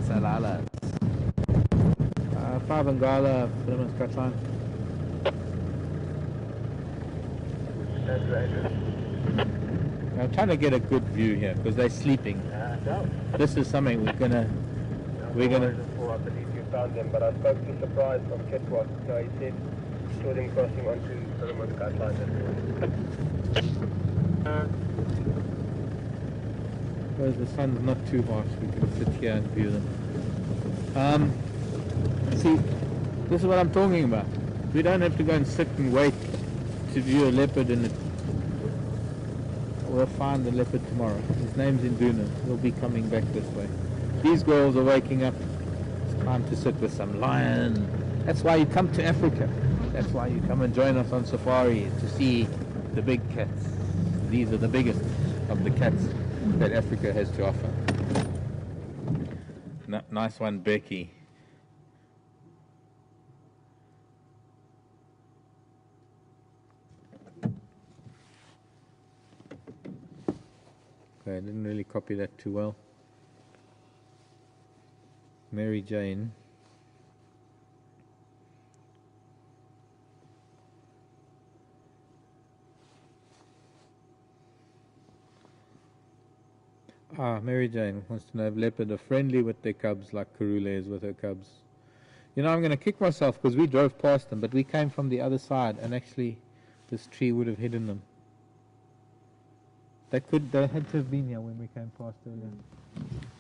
Tsalala. 5 Angala, Suleiman's cut line. that's right. I'm trying to get a good view here because they're sleeping. This is something we're gonna. I believe you found them, but I spoke to Surprise from Kitwat, so he said he saw them crossing onto Solomon's cut line. Because the sun's not too harsh, we can sit here and view them. See, this is what I'm talking about. We don't have to go and sit and wait to view a leopard in it. We'll find the leopard tomorrow. His name's Induna. He'll be coming back this way. These girls are waking up. It's time to sit with some lion. That's why you come to Africa. That's why you come and join us on safari, to see the big cats. These are the biggest of the cats that Africa has to offer. Nice one, Becky. Okay, I didn't really copy that too well. Mary Jane. Mary Jane wants to know if leopard are friendly with their cubs like Karula is with her cubs. You know, I'm going to kick myself because we drove past them, but we came from the other side, and actually this tree would have hidden them. They had to have been here when we came past earlier.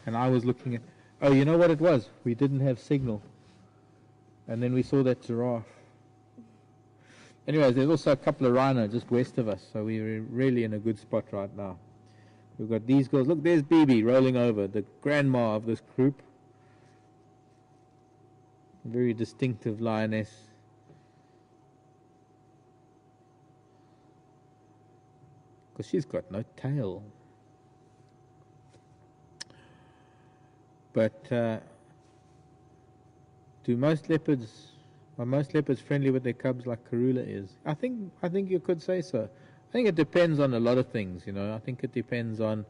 And I was looking at, oh, you know what it was? We didn't have signal. And then we saw that giraffe. Anyways, there's also a couple of rhino just west of us, so we're really in a good spot right now. We've got these girls. Look, there's Bibi rolling over, the grandma of this group. A very distinctive lioness. Because she's got no tail. But are most leopards friendly with their cubs like Karula is? I think you could say so. I think it depends on a lot of things, you know. I think it depends on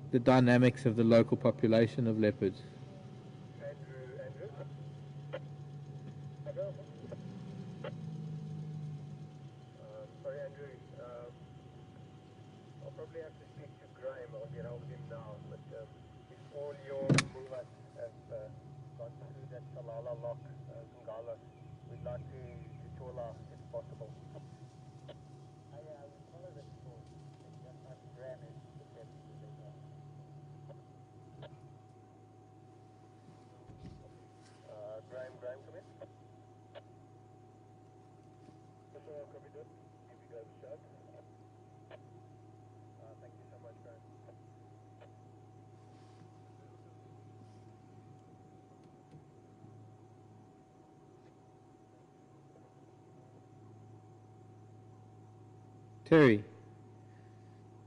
the dynamics of the local population of leopards. Sorry, Andrew. I'll probably have to speak to Graham. I'll get hold of him now. But if all your movers have gone through that Tsalala lock, Zungala, we'd like to Tsalala if possible. Yeah, we follow the store. Just ask Graham if the deputy is there. Graham, come in. Yes, sir, copy that. Give you guys a shot. Thank you so much, Graham. Terry,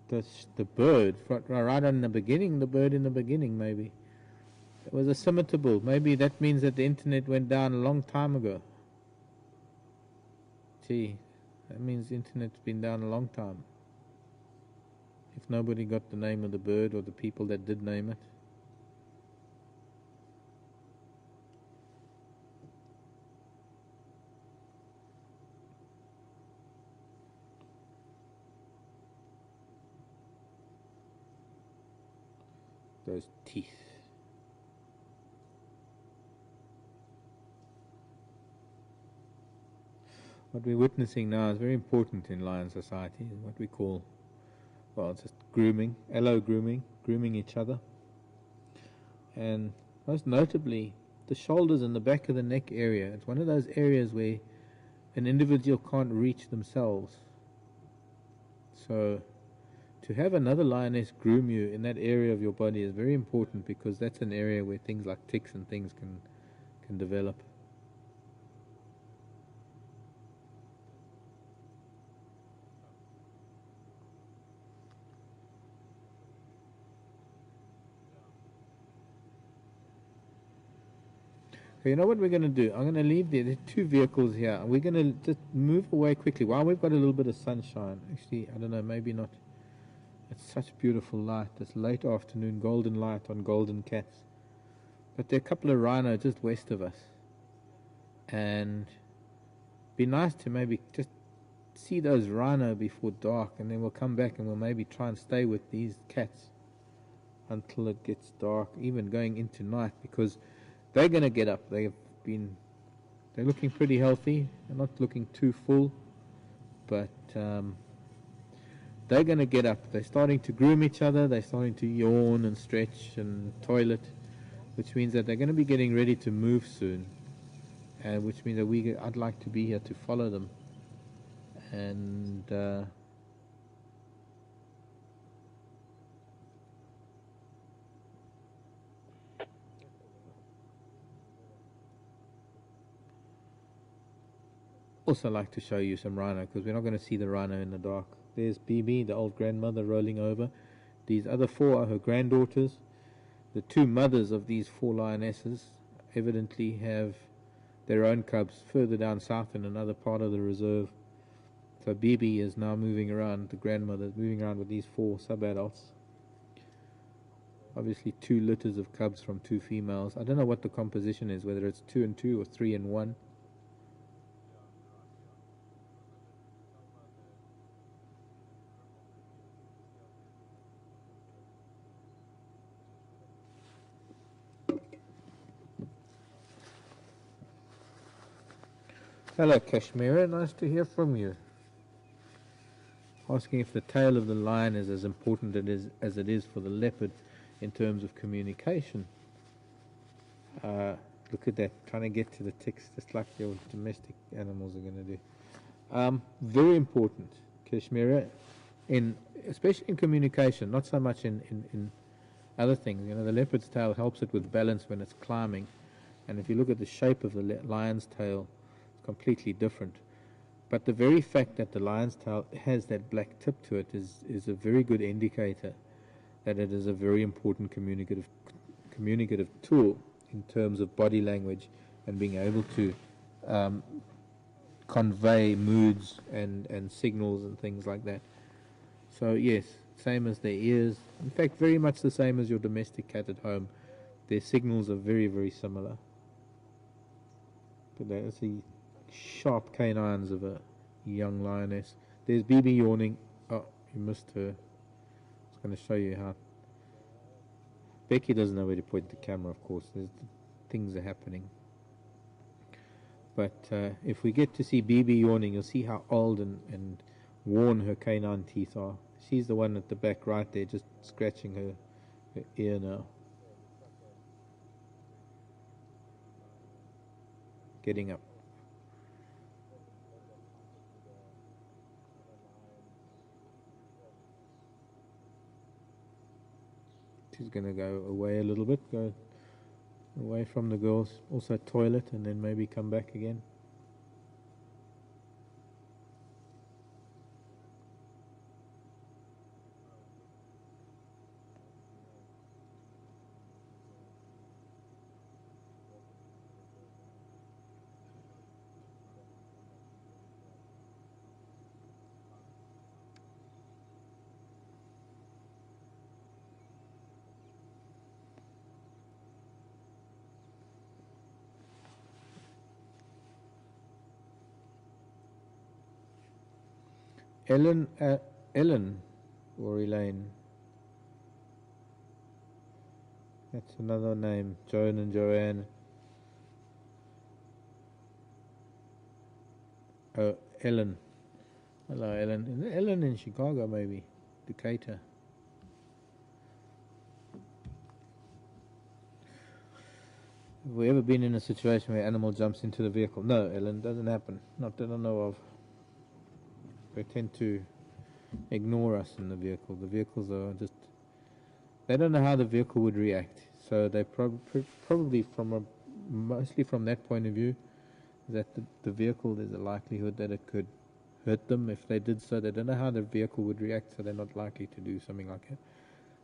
the bird, right in the beginning, the bird in the beginning maybe. It was a scimitar. Maybe that means that the internet went down a long time ago. Gee, that means the internet's been down a long time. If nobody got the name of the bird or the people that did name it. Those teeth. What we're witnessing now is very important in lion society, is what we call, well, just grooming, allo grooming, grooming each other. And most notably, the shoulders and the back of the neck area. It's one of those areas where an individual can't reach themselves. So to have another lioness groom you in that area of your body is very important, because that's an area where things like ticks and things can develop. Okay, you know what we're going to do? I'm going to leave there's two vehicles here. We're going to just move away quickly while we've got a little bit of sunshine. Actually, I don't know, maybe not. It's such beautiful light, this late afternoon golden light on golden cats. But there are a couple of rhino just west of us. And be nice to maybe just see those rhino before dark, and then we'll come back and we'll maybe try and stay with these cats until it gets dark, even going into night, because they're going to get up. They're looking pretty healthy. They're not looking too full, but they're going to get up. They're starting to groom each other. They're starting to yawn and stretch and toilet, which means that they're going to be getting ready to move soon, and which means that I'd like to be here to follow them. And also like to show you some rhino, because we're not going to see the rhino in the dark. There's Bibi, the old grandmother, rolling over. These other four are her granddaughters. The two mothers of these four lionesses evidently have their own cubs further down south in another part of the reserve. So Bibi is now moving around, the grandmother is moving around with these four sub-adults. Obviously 2 litters of cubs from 2 females. I don't know what the composition is, whether it's 2 and 2 or 3 and 1. Hello Kashmira, nice to hear from you. Asking if the tail of the lion is as important as it is for the leopard in terms of communication. Look at that, trying to get to the ticks just like your domestic animals are going to do. Very important, Kashmira, especially in communication, not so much in other things. You know, the leopard's tail helps it with balance when it's climbing, and if you look at the shape of the lion's tail, it's completely different. But the very fact that the lion's tail has that black tip to it is a very good indicator that it is a very important communicative tool in terms of body language and being able to convey moods and signals and things like that. So yes, same as their ears. In fact, very much the same as your domestic cat at home. Their signals are very, very similar. But that's the sharp canines of a young lioness. There's BB yawning. Oh, you missed her. I was going to show you how. Becky doesn't know where to point the camera, of course. Things are happening. But if we get to see BB yawning, you'll see how old and worn her canine teeth are. She's the one at the back right there, just scratching her ear now. Getting up. She's going to go away a little bit, go away from the girls, also toilet, and then maybe come back again. Ellen or Elaine. That's another name. Joan and Joanne. Oh, Ellen. Hello, Ellen. Ellen in Chicago, maybe. Decatur. Have we ever been in a situation where an animal jumps into the vehicle? No, Ellen, doesn't happen. Not that I know of. They tend to ignore us in the vehicle. The vehicles are just, they don't know how the vehicle would react. So they probably mostly from that point of view, that the vehicle, there's a likelihood that it could hurt them. If they did so, they don't know how the vehicle would react, so they're not likely to do something like that.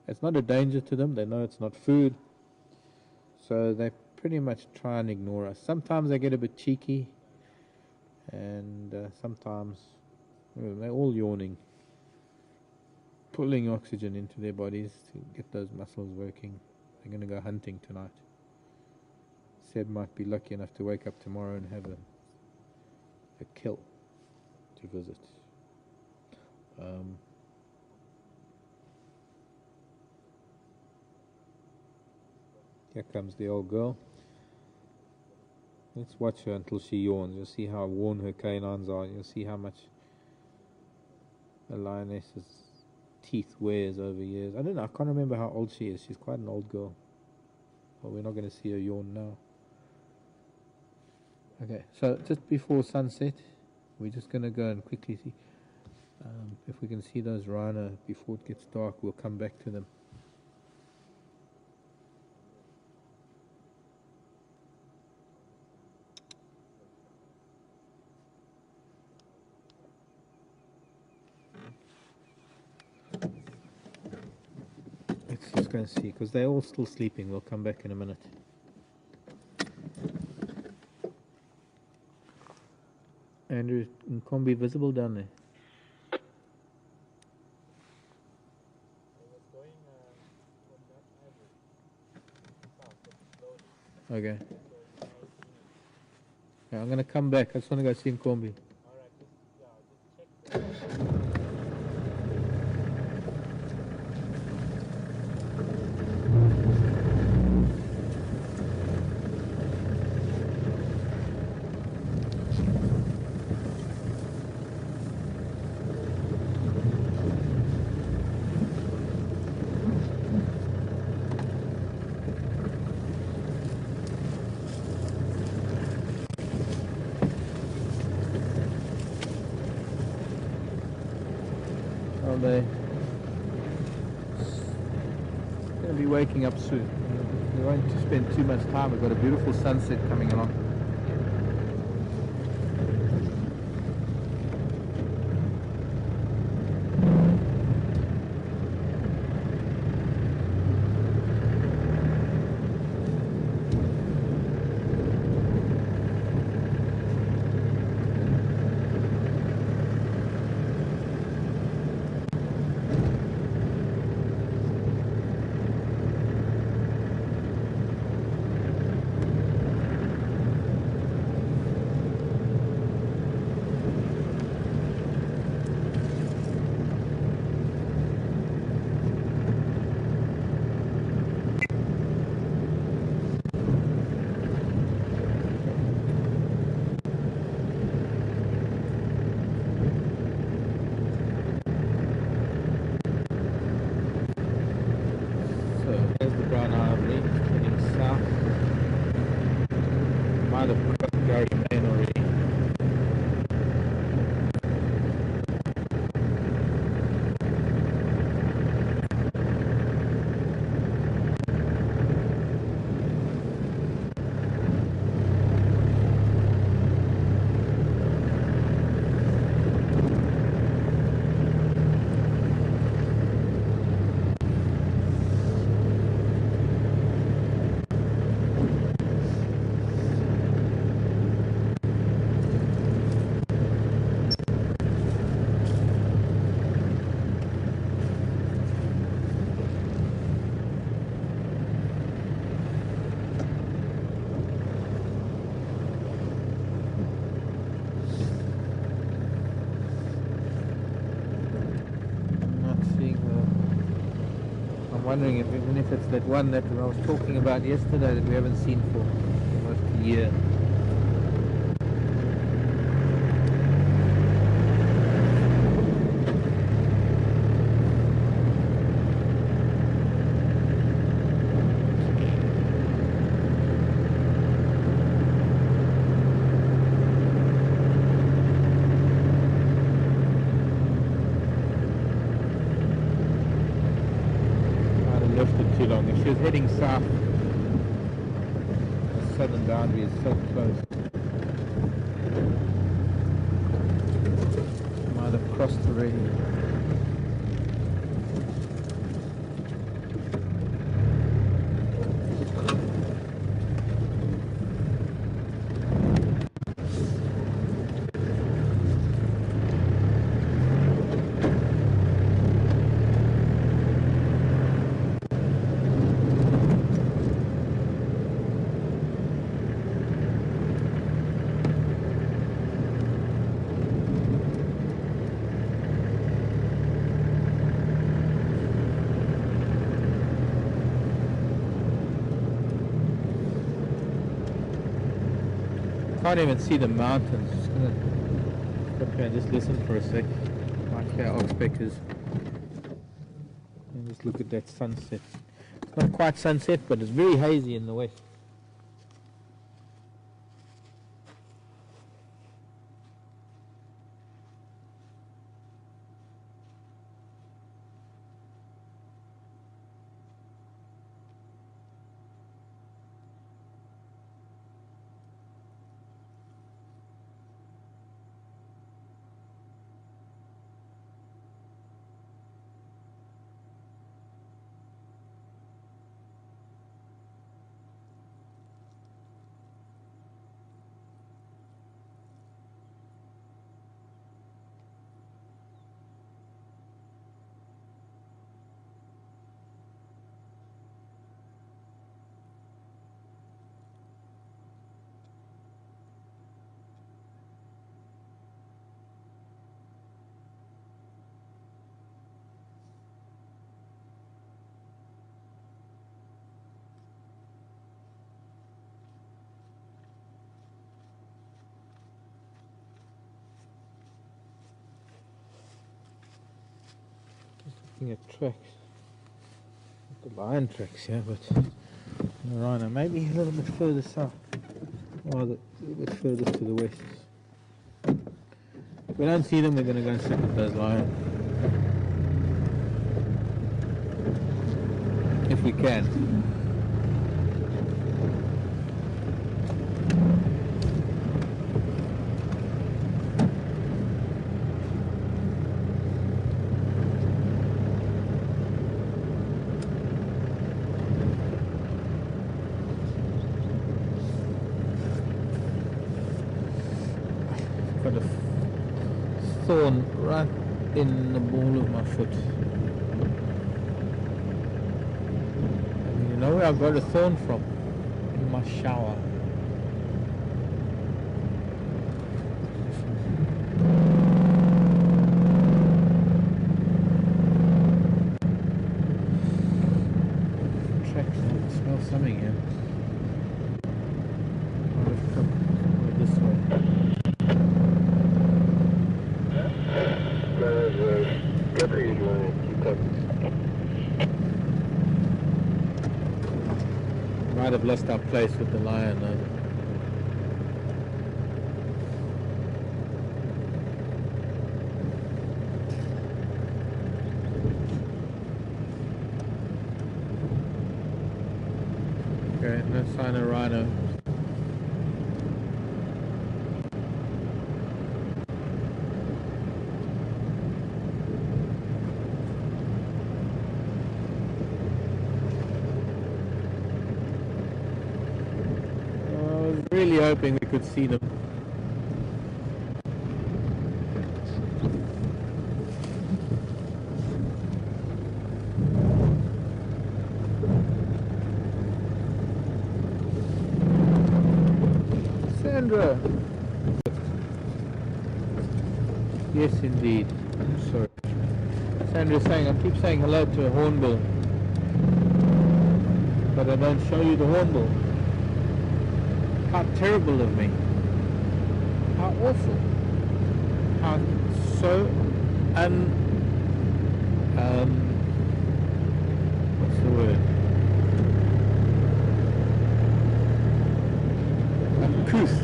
It's not a danger to them. They know it's not food. So they pretty much try and ignore us. Sometimes they get a bit cheeky, and sometimes they're all yawning, pulling oxygen into their bodies to get those muscles working. They're going to go hunting tonight. Seb might be lucky enough to wake up tomorrow and have a kill to visit. Here comes the old girl. Let's watch her until she yawns. You'll see how worn her canines are. You'll see how much a lioness's teeth wears over years. I don't know, I can't remember how old she is. She's quite an old girl. But we're not going to see her yawn now. Okay, so just before sunset, we're just going to go and quickly see if we can see those rhino before it gets dark. We'll come back to them. Let's just go and see, because they're all still sleeping. We'll come back in a minute. Andrew, can't be visible down there. I was going from that avenue. Okay. Yeah, I'm going to come back. I just want to go see Nkombi. Alright, just check the Oh, they're going to be waking up soon. We won't spend too much time. We've got a beautiful sunset coming along. So there's the brown ivory heading south. Might have crossed Gary Main already. Not seeing the... I'm wondering if even if it's that one that I was talking about yesterday that we haven't seen for almost a year. Might have left it too long. If she was heading south, the southern boundary is so close. Might have crossed already. Can't even see the mountains. Just gonna stop here and just listen for a sec. Might hear oxpeckers. And just look at that sunset. It's not quite sunset, but it's very hazy in the west. looking at tracks. The lion tracks here, but the rhino maybe a little bit further south, or a little bit further to the west. If we don't see them, we're going to go and sit with those lions. If we can. Got a thorn right in the ball of my foot. And you know where I got a thorn from? In my shower. Tracks, I can smell something here. Oh, let's come this way. Might have lost our place with the lion though. Okay, no sign of rhino. Really hoping we could see them. Sandra! Yes indeed. I'm sorry. Sandra's saying, I keep saying hello to a hornbill, but I don't show you the hornbill. How terrible of me. How awful. How so what's the word? Uncouth.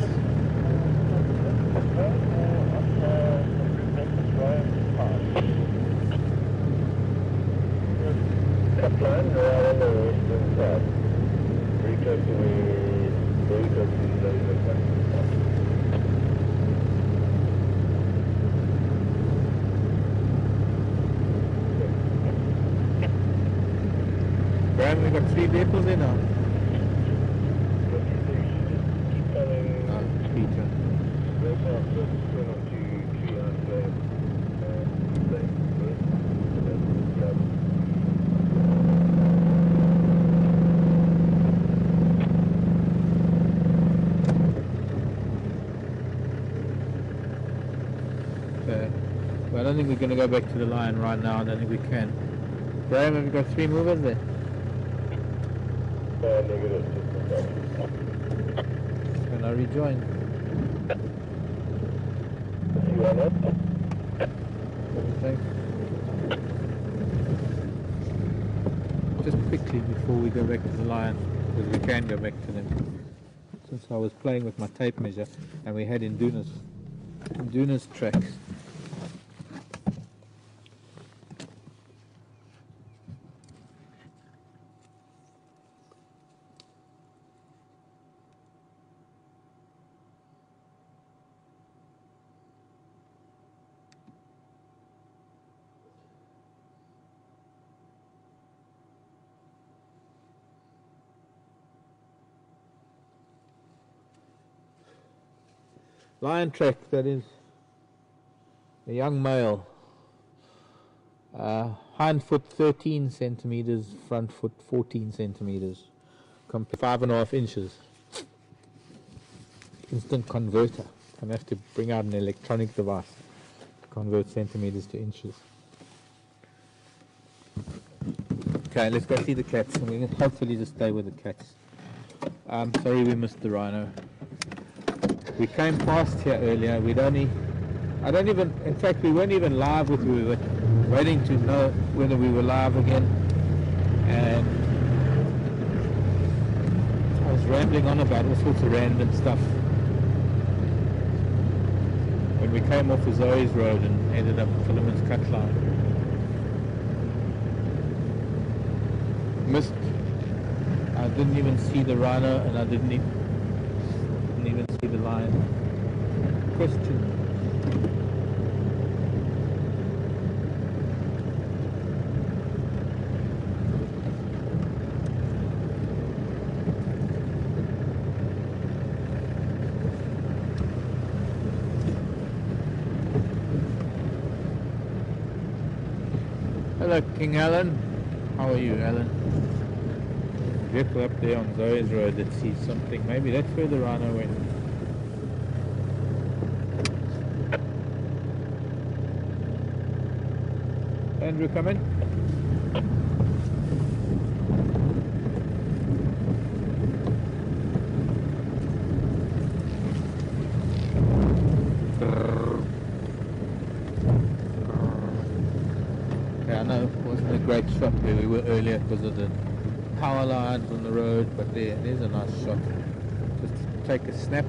Graham, we got 3 vehicles in now. Peter. Okay. Well, I don't think we're going to go back to the lion right now. I don't think we can. Graham, have you got 3 movers there? Can I rejoin? Thanks. Just quickly before we go back to the lion, because we can go back to them. Since I was playing with my tape measure and we had Induna's tracks. Lion track, that is a young male. Hind foot 13 centimeters, front foot 14 centimeters, 5.5 inches. Instant converter. I'm going to have to bring out an electronic device to convert centimeters to inches. Okay, let's go see the cats, and we can hopefully just stay with the cats. Sorry we missed the rhino. We came past here earlier. In fact, we weren't even live with you. waiting to know whether we were live again, and I was rambling on about all sorts of random stuff when we came off the Zoe's Road and ended up at Philemon's Cut Line. Missed. I didn't even see the rhino, and I didn't even see the lion. Question. Hello, King Alan. How are you, Alan? Vehicle up there on Zoe's Road that sees something. Maybe that's where the rhino went. Andrew, come in. Yeah, I know it wasn't a great shot where we were earlier because of the power lines on the road, but there's a nice shot. Just take a snap.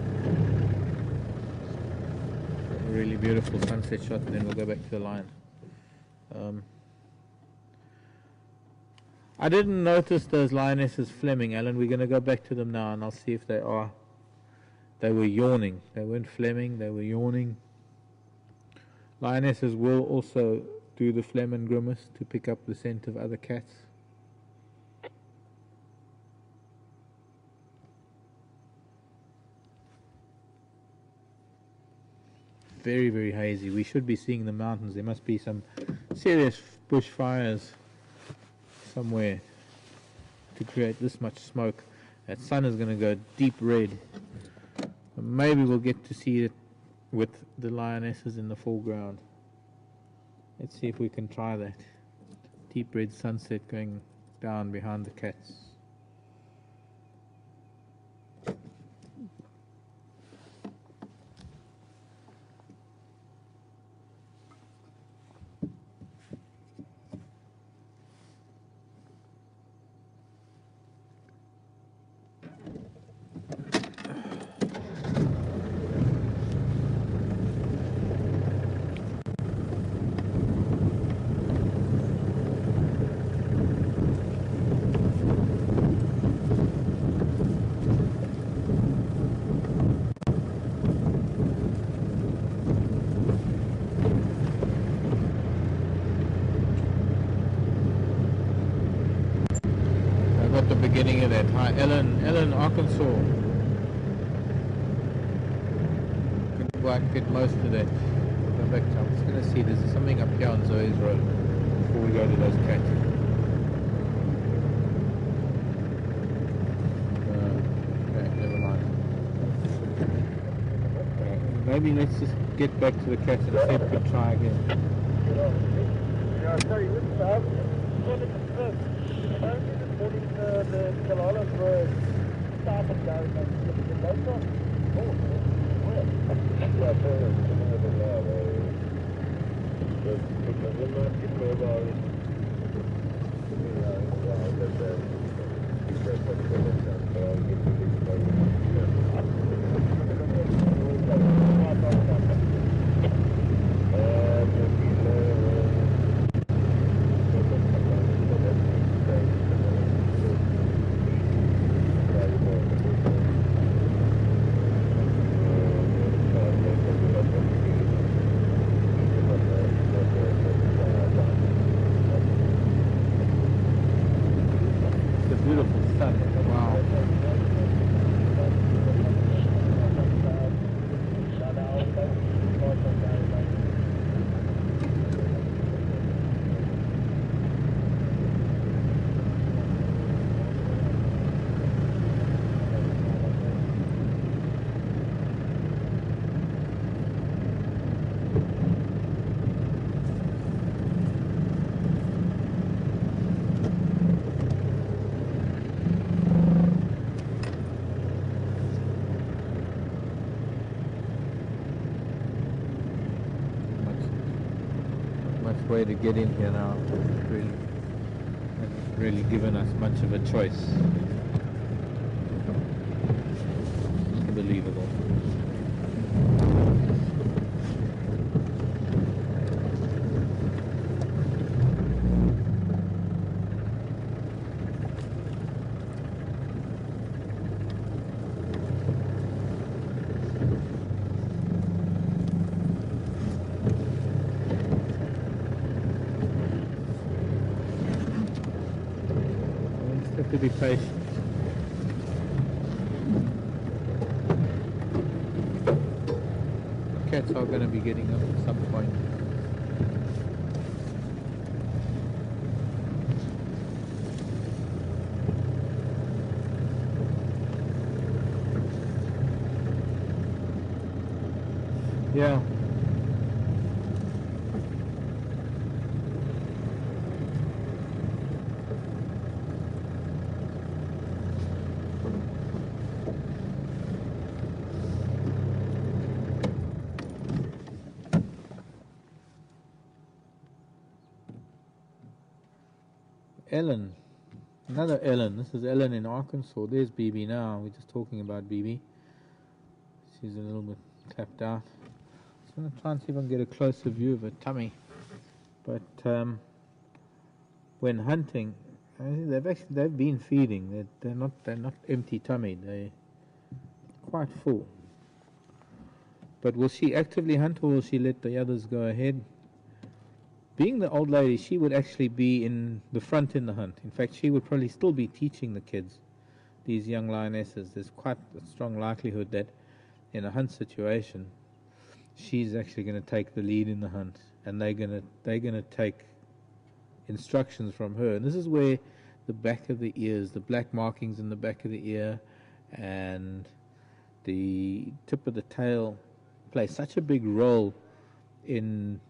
A really beautiful sunset shot, and then we'll go back to the line. I didn't notice those lionesses Fleming, Alan. We're going to go back to them now, and I'll see if they are. They were yawning. They weren't Fleming, they were yawning. Lionesses will also do the phlegm and grimace to pick up the scent of other cats. Very, very hazy. We should be seeing the mountains. There must be some serious bushfires somewhere to create this much smoke. That sun is going to go deep red. Maybe we'll get to see it with the lionesses in the foreground. Let's see if we can try that. Deep red sunset going down behind the cats. At the beginning of that. Hi, Ellen, Arkansas. Couldn't quite get most of that. Go back to, I'm just going to see, there's something up here on Zoe's Road before we go to those cats. Okay, never mind. Maybe let's just get back to the cats and see if we can try again. Yeah, sorry, the Tsalala were started down and the boat on. Oh, where? Yeah, Beautiful sun. Wow. nice way to get in here now. Really, hasn't really given us much of a choice. Unbelievable. We just have to be patient. Cats are going to be getting up at some point. Yeah. Ellen. Another Ellen. This is Ellen in Arkansas. There's BB now. We're just talking about BB. She's a little bit clapped out. So I'm going to try and see if I can get a closer view of her tummy. But when hunting, they've been feeding. They're not empty tummied. They're quite full. But will she actively hunt, or will she let the others go ahead? Being the old lady, she would actually be in the front in the hunt. In fact, she would probably still be teaching the kids, these young lionesses. There's quite a strong likelihood that in a hunt situation, she's actually going to take the lead in the hunt, and they're going to take instructions from her. And this is where the back of the ears, the black markings in the back of the ear, and the tip of the tail play such a big role in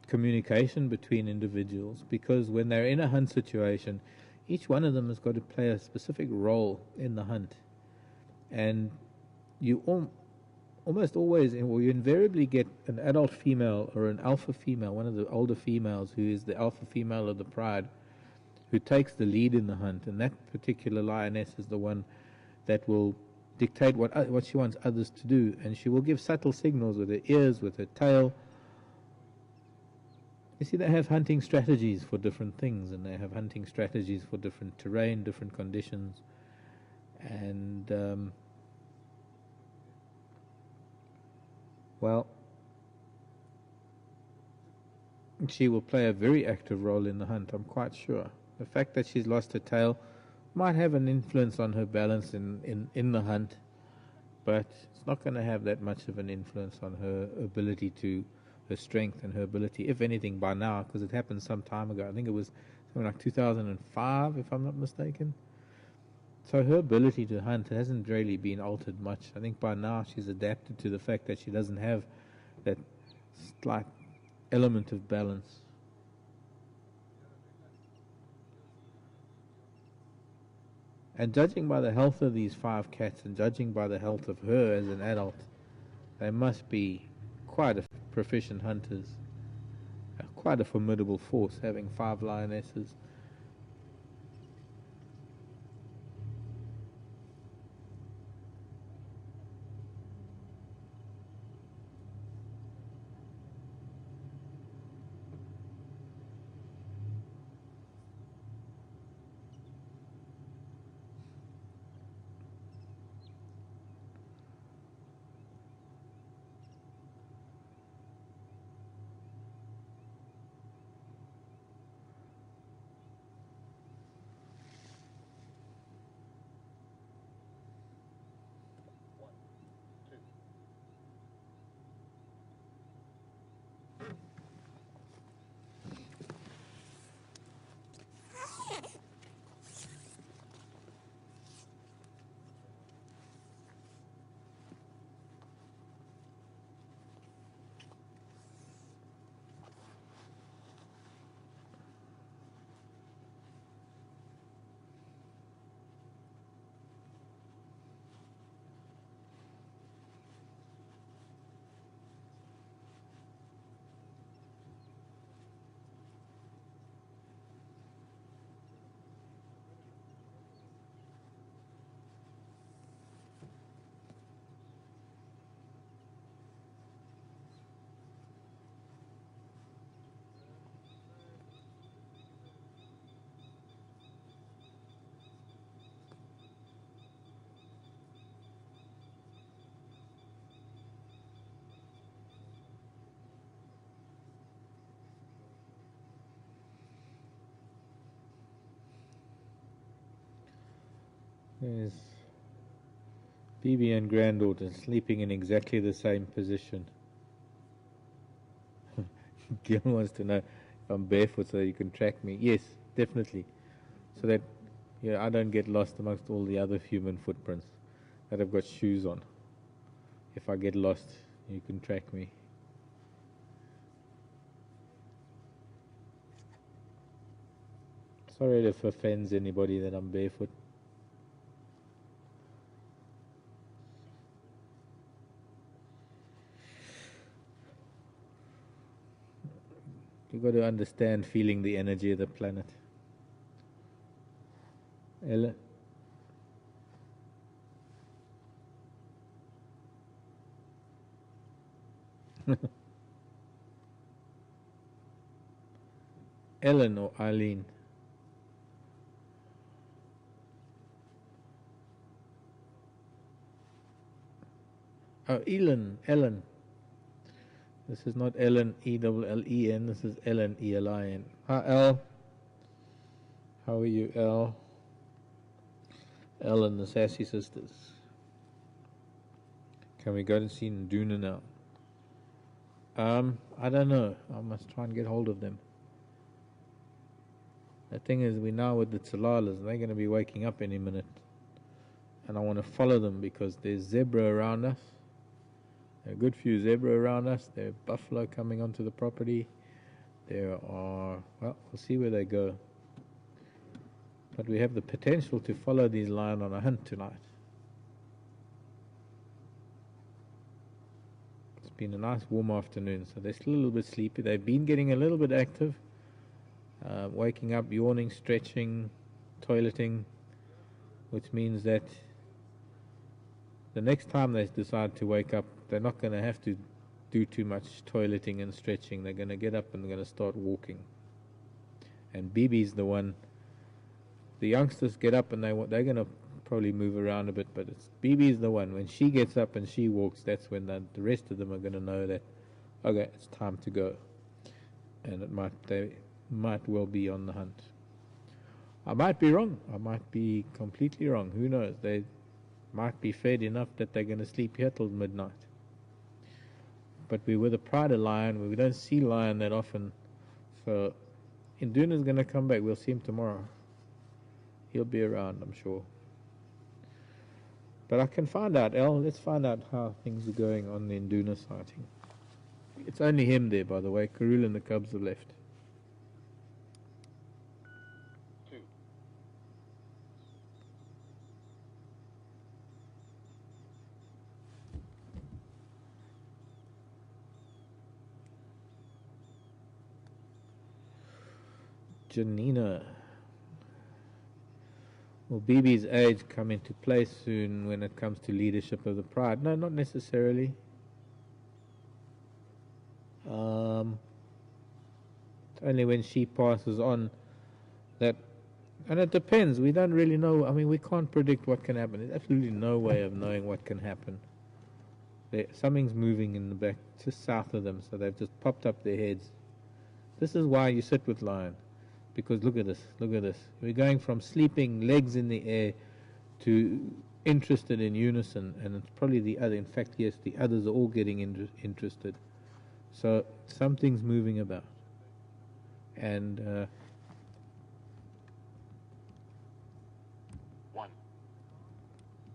communication between individuals, because when they're in a hunt situation, each one of them has got to play a specific role in the hunt. And you almost always, or you invariably get an adult female or an alpha female, one of the older females who is the alpha female of the pride, who takes the lead in the hunt. And that particular lioness is the one that will dictate what she wants others to do. And she will give subtle signals with her ears, with her tail. You see, they have hunting strategies for different things, and they have hunting strategies for different terrain, different conditions. And well, she will play a very active role in the hunt, I'm quite sure. The fact that she's lost her tail might have an influence on her balance in the hunt, but it's not going to have that much of an influence on her ability to, her strength and her ability, if anything, by now, because it happened some time ago. I think it was something like 2005, if I'm not mistaken. So her ability to hunt hasn't really been altered much. I think by now she's adapted to the fact that she doesn't have that slight element of balance. And judging by the health of these 5 cats, and judging by the health of her as an adult, they must be quite a proficient hunters, quite a formidable force, having 5 lionesses. There's Bibi and granddaughter sleeping in exactly the same position. Gil wants to know if I'm barefoot so that you can track me. Yes, definitely. So that I don't get lost amongst all the other human footprints that have got shoes on. If I get lost, you can track me. Sorry if it offends anybody that I'm barefoot. You've got to understand feeling the energy of the planet. Ellen? Ellen or Eileen? Oh, Ellen. This is not Ellen, E-L-L-E-N. This is Ellen, E-L-I-N. Hi, Elle. How are you, Elle? Elle and the Sassy Sisters. Can we go to see Nduna now? I don't know. I must try and get hold of them. The thing is, we now with the Tsalalas, they're going to be waking up any minute. And I want to follow them because there's zebra around us. There are a good few zebra around us. There are buffalo coming onto the property. There are, well, we'll see where they go. But we have the potential to follow these lions on a hunt tonight. It's been a nice warm afternoon, so they're still a little bit sleepy. They've been getting a little bit active, waking up, yawning, stretching, toileting, which means that the next time they decide to wake up, they're not going to have to do too much toileting and stretching. They're going to get up and they're going to start walking. And Bibi's the one. The youngsters get up and they're going to probably move around a bit, but Bibi's the one. When she gets up and she walks, that's when the rest of them are going to know that, okay, it's time to go. And they might well be on the hunt. I might be wrong. I might be completely wrong. Who knows? They might be fed enough that they're going to sleep here till midnight. But we're with a pride of lion. We don't see lion that often. So Induna's going to come back. We'll see him tomorrow. He'll be around, I'm sure. But I can find out, Elle. Let's find out how things are going on the Nduna sighting. It's only him there, by the way. Karul and the cubs have left. Janina. Will Bibi's age come into play soon when it comes to leadership of the pride? No, not necessarily. It's only when she passes on that, and it depends. We don't really know. I mean, we can't predict what can happen. There's absolutely no way of knowing what can happen. Something's moving in the back, just south of them, so they've just popped up their heads. This is why you sit with lion. Because look at this, We're going from sleeping legs in the air to interested in unison, and it's probably the other. In fact, yes, the others are all getting interested. So something's moving about. And 1,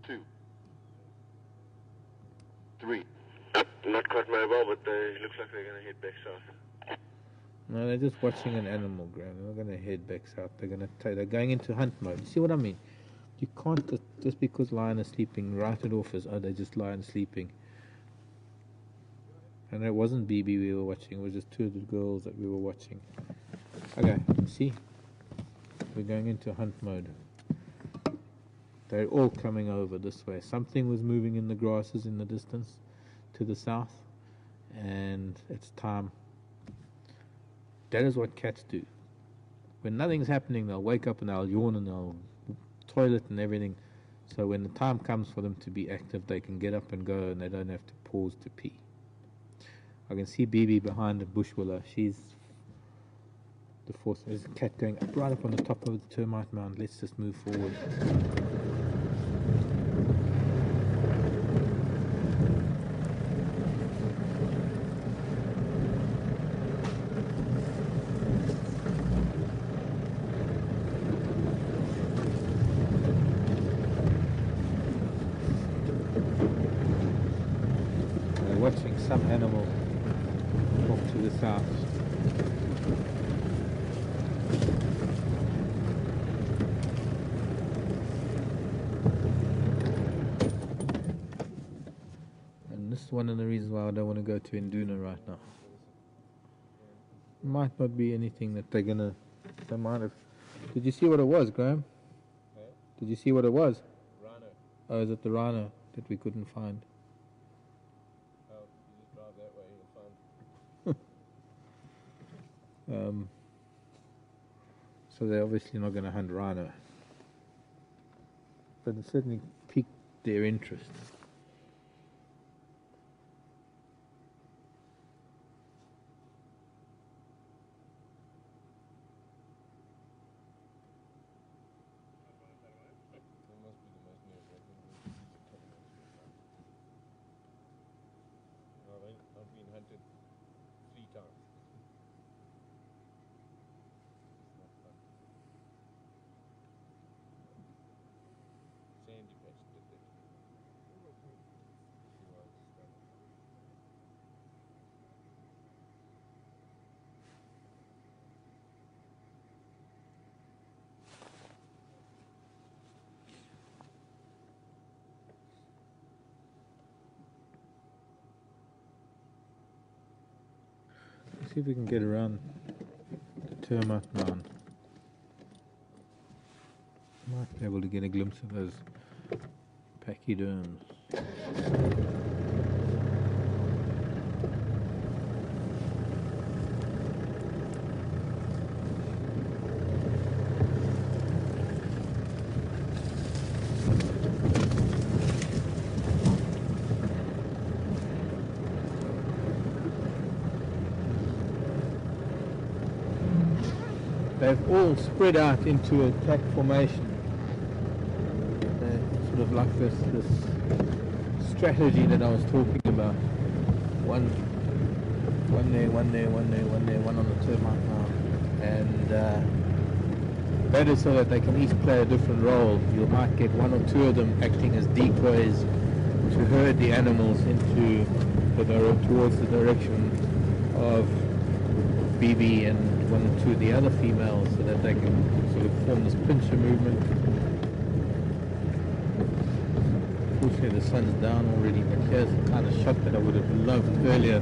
2, 3. Not quite mobile, but they looks like they're going to head back south. no, they're just watching an animal, Graham. They're not going to head back south. They're going into hunt mode. You see what I mean? You can't just because lion is sleeping, write it off as they're just lion sleeping. And it wasn't Bibi we were watching. It was just two of the girls that we were watching. Okay, see, we're going into hunt mode. They're all coming over this way. Something was moving in the grasses in the distance to the south, and it's time. That is what cats do. When nothing's happening, they'll wake up and they'll yawn and they'll toilet and everything. So when the time comes for them to be active, they can get up and go and they don't have to pause to pee. I can see Bibi behind the bush willow. She's the fourth. There's a cat going up right up on the top of the termite mound. Let's just move forward. some animal off to the south. And this is one of the reasons why I don't want to go to Induna right now. Might not be anything that they might have. Did you see what it was, Graham? Huh? Did you see what it was? Rhino. Oh, is it the rhino that we couldn't find? Oh, you just drive that way, you'll find. So they're obviously not going to hunt rhino. But it certainly piqued their interest. That must be the most nerve-wracking when you see it coming onto your front. I've been hunted 3 times. It's not fun. Sandy Patch did that. She was stunning. See if we can get around the termite mound. Might be able to get a glimpse of those pachyderms. They've all spread out into a attack formation. They're sort of like this strategy that I was talking about. One there, one there, one there, one there, one on the termite mound. And that is so that they can each play a different role. You might get 1 or 2 of them acting as decoys to herd the animals into towards the direction of BB and 1 or 2 of the other females, so that they can sort of form this pincher movement. Unfortunately the sun's down already, but here's the kind of shot that I would have loved earlier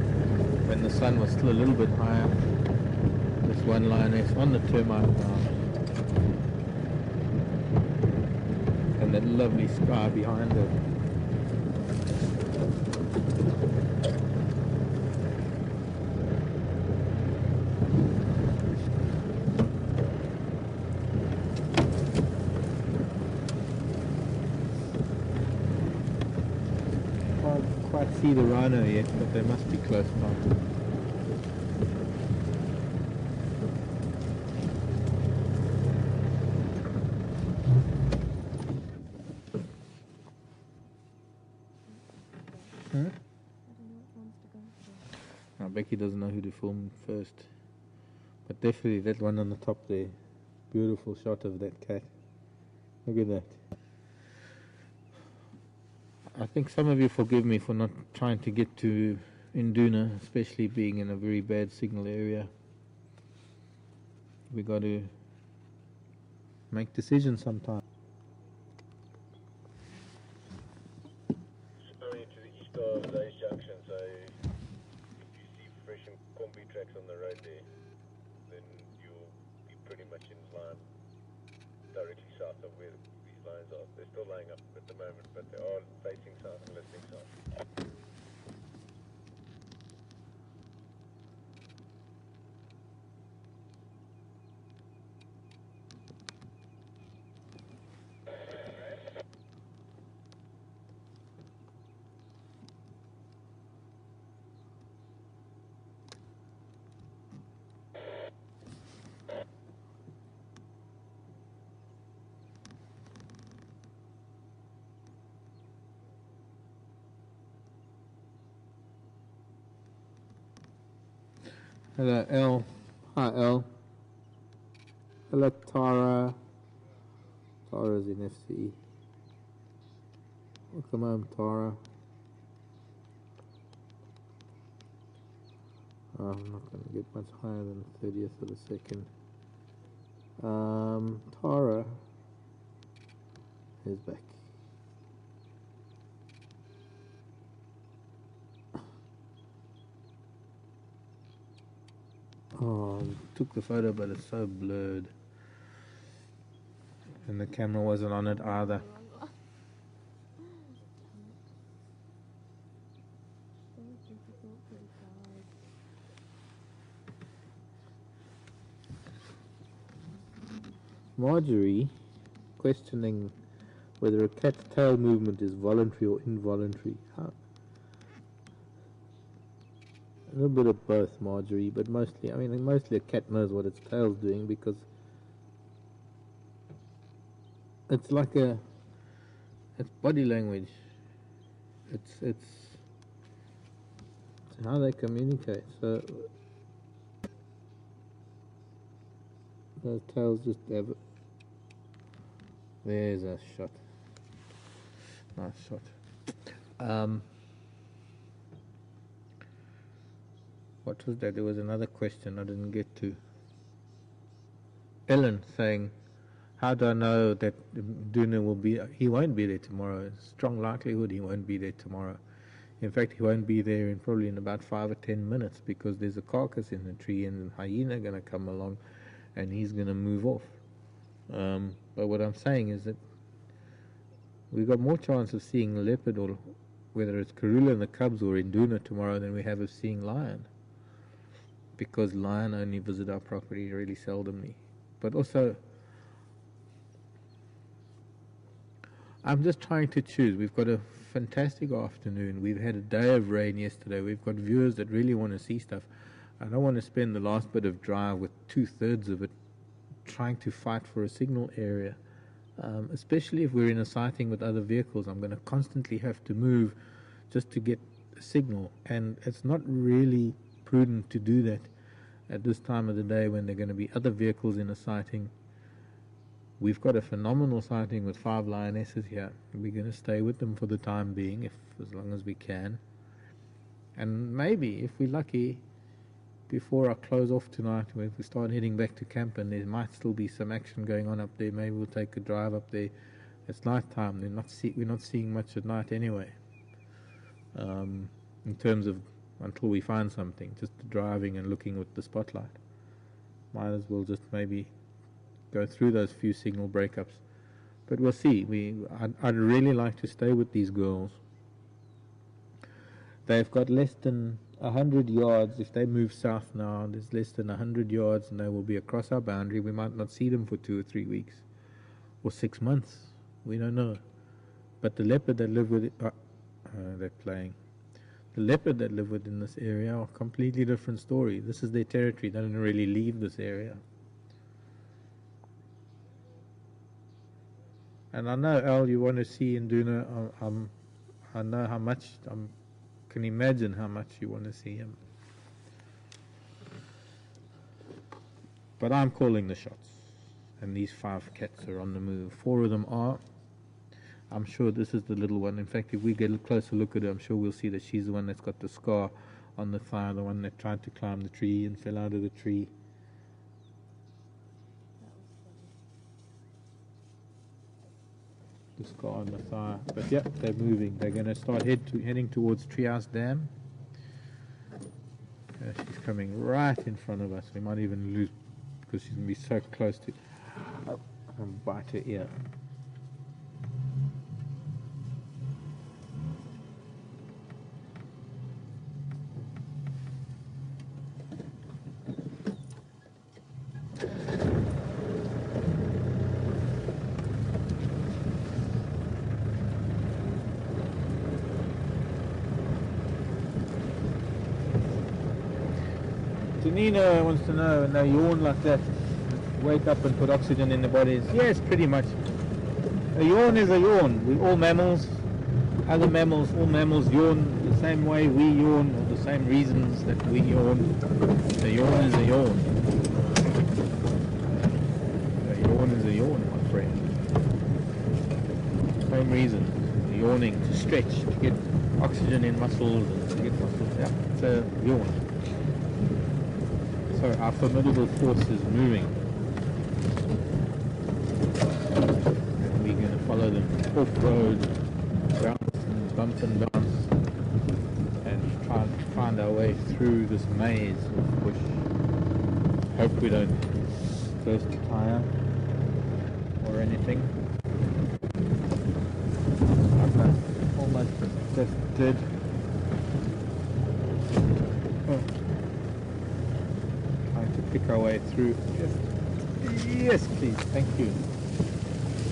when the sun was still a little bit higher. This one lioness on the termite mound, and that lovely sky behind her. Can't quite see the rhino yet, but they must be close by. Huh? I don't know which ones to go for. Now Becky doesn't know who to film first, but definitely that one on the top there. Beautiful shot of that cat. Look at that. I think some of you forgive me for not trying to get to Induna, especially being in a very bad signal area. We got to make decisions sometimes. Only to the east of those junctions, so if you see fresh and combi tracks on the road there, then you'll be pretty much in line directly south of where these lines are. They're still laying up at the moment, but they are facing south and listening south. Hello, Elle. Hi, Elle. Hello, Tara. Tara's in FCE. Welcome home, Tara. I'm not going to get much higher than 30th of a second. Tara is back. Oh, took the photo, but it's so blurred. And the camera wasn't on it either. Marjorie questioning whether a cat's tail movement is voluntary or involuntary. A little bit of both, Marjorie, but mostly, mostly a cat knows what its tail's doing, because it's like it's body language. It's how they communicate. So those tails just have. There's a shot. Nice shot. What was that? There was another question I didn't get to. Ellen saying, how do I know that Duna will be, he won't be there tomorrow. Strong likelihood he won't be there tomorrow. In fact, he won't be there probably in about 5 or 10 minutes, because there's a carcass in the tree and a hyena going to come along and he's going to move off. But what I'm saying is that we've got more chance of seeing a leopard, or whether it's Karula and the cubs or Induna tomorrow, than we have of seeing lion, because lion only visit our property really seldomly. But also, I'm just trying to choose. We've got a fantastic afternoon. We've had a day of rain yesterday. We've got viewers that really want to see stuff. I don't want to spend the last bit of drive with 2/3 of it trying to fight for a signal area, especially if we're in a sighting with other vehicles. I'm going to constantly have to move just to get a signal, and it's not really prudent to do that at this time of the day when there are going to be other vehicles in a sighting. We've got a phenomenal sighting with 5 lionesses here. We're going to stay with them for the time being, as long as we can. And maybe, if we're lucky, before I close off tonight, if we start heading back to camp and there might still be some action going on up there, maybe we'll take a drive up there. It's night time. We're not seeing much at night anyway. In terms of, until we find something, just driving and looking with the spotlight. Might as well just maybe go through those few signal breakups. But we'll see. I'd really like to stay with these girls. They've got less than 100 yards. If they move south now, there's less than 100 yards and they will be across our boundary. We might not see them for 2 or 3 weeks or 6 months. We don't know. But the leopard that live with they're playing. The leopard that live within this area are a completely different story. This is their territory. They don't really leave this area. And I know, Al, you want to see Induna. I know how much, can imagine how much you want to see him. But I'm calling the shots. And these 5 cats are on the move. 4 of them are. I'm sure this is the little one. In fact, if we get a closer look at her, I'm sure we'll see that she's the one that's got the scar on the thigh, the one that tried to climb the tree and fell out of the tree. The scar on the thigh. But yeah, they're moving. They're going to start heading towards Treehouse Dam. She's coming right in front of us. We might even lose, because she's going to be so close to and bite her ear. Nina wants to know, and they yawn like that, wake up and put oxygen in the bodies. Yes, pretty much. A yawn is a yawn. We're all mammals. Other mammals, all mammals yawn the same way we yawn, or the same reasons that we yawn. A yawn is a yawn. A yawn is a yawn, my friend. Same reason. Yawning to stretch, to get oxygen in muscles, and to get muscles. Yeah, it's a yawn. So our formidable force is moving. And we're going to follow them off-road, bounce and bump and bounce, and try and find our way through this maze of bush. Hope we don't burst a tire or anything. Almost just did. Oh. Trying to pick our way through. Yes, please. Thank you.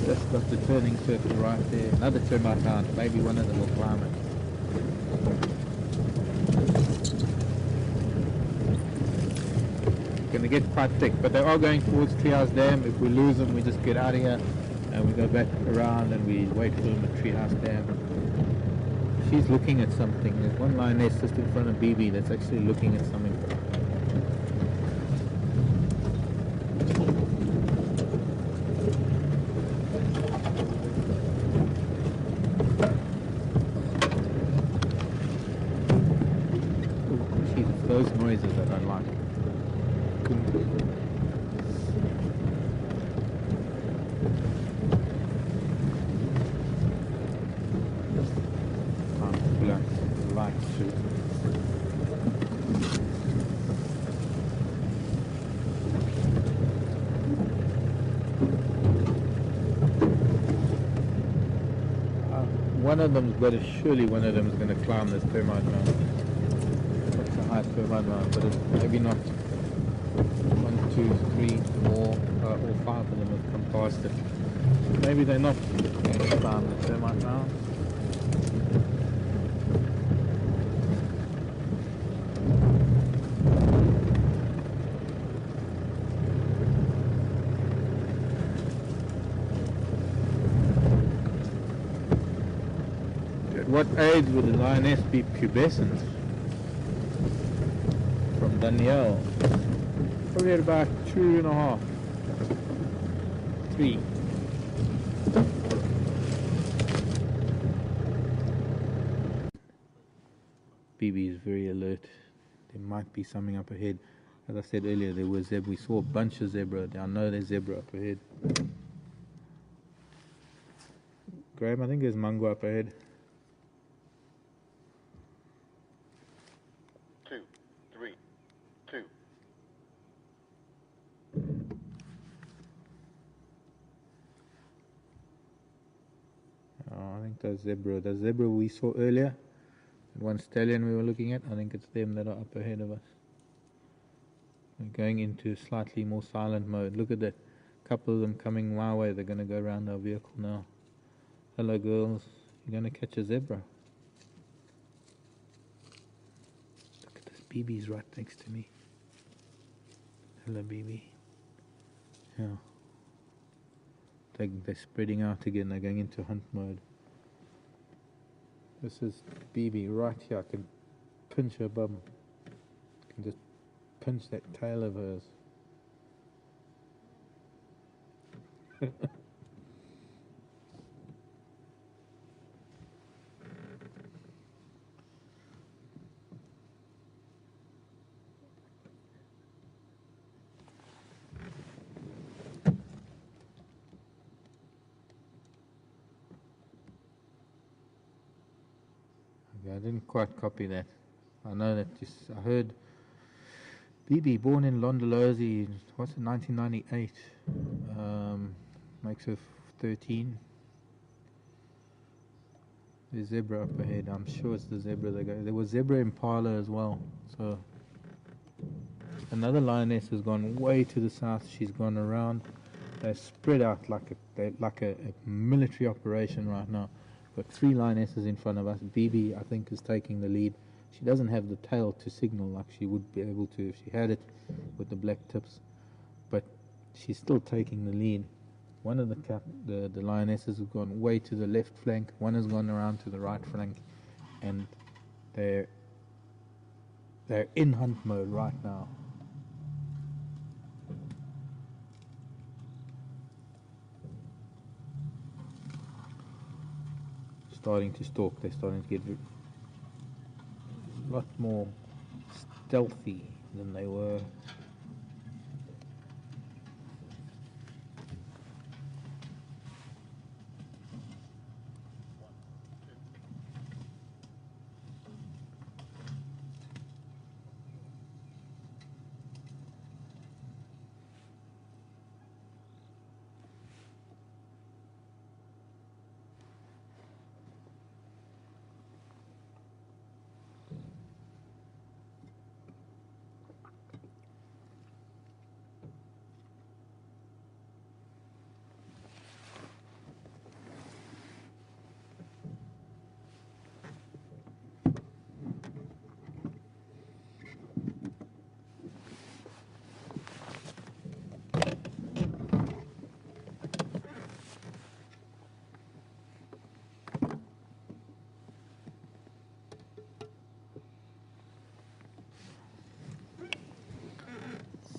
Just got the turning circle right there. Another termite hound. Maybe one of them will climb it. Going to get quite thick, but they are going towards Treehouse Dam. If we lose them, we just get out of here and we go back around and we wait for them at Treehouse Dam. She's looking at something. There's one lioness just in front of BB that's actually looking at something. Those noises that I like. One of them's better, surely one of them is going to climb this termite mound. That's a high termite mound, but it's maybe not 1, 2, 3, 4, all 5 of them have come past it. Maybe they're not going to climb the termite mound. At what age would the lioness be pubescent? From Danielle. Probably at about 2.5, 3. BB is very alert. There might be something up ahead. As I said earlier, there was zebra. We saw a bunch of zebra. I know there's zebra up ahead. Graham, I think there's mango up ahead. 2, 3, 2. Oh, I think the zebra we saw earlier, one stallion we were looking at, I think it's them that are up ahead of us. We're going into slightly more silent mode. Look at that. Couple of them coming my way. They're going to go around our vehicle now. Hello girls, you're going to catch a zebra. Look at this, BB's right next to me. Hello BB. Yeah. They're spreading out again, they're going into hunt mode. This is BB right here. I can pinch her bum. I can just pinch that tail of hers. I didn't quite copy that. I know that I heard BB born in Londolozi, what's it, 1998, makes her 13. There's zebra up ahead. I'm sure it's the zebra they go. There was zebra impala as well. So another lioness has gone way to the south. She's gone around. They're spread out like a military operation right now. Got 3 lionesses in front of us. BB, I think, is taking the lead. She doesn't have the tail to signal like she would be able to if she had it with the black tips, but she's still taking the lead. One of the lionesses has gone way to the left flank. One has gone around to the right flank, and they're in hunt mode right now. Starting to stalk. They're starting to get a lot more stealthy than they were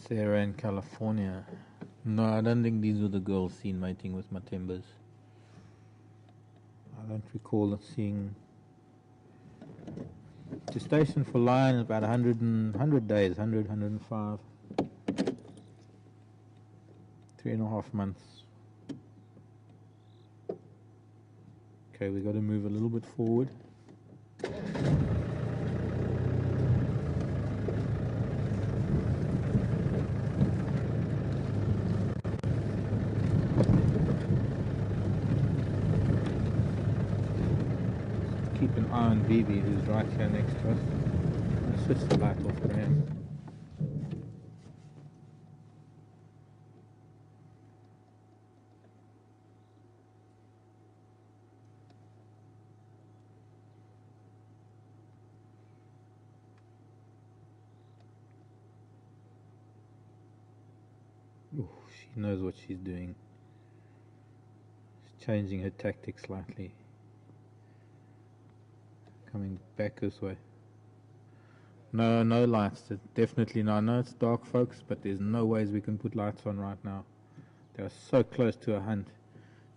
Sarah in California. No, I don't think these were the girls seen mating with Matembas. I don't recall seeing. Gestation for lion is about 100 days, 105. 3.5 months. Okay, we got to move a little bit forward. Keep an eye on Vivi, who's right here next to us. I'll switch the light off for him. Ooh, she knows what she's doing. She's changing her tactics slightly. Coming back this way. No lights. Definitely not. I know it's dark, folks, but there's no ways we can put lights on right now. They are so close to a hunt.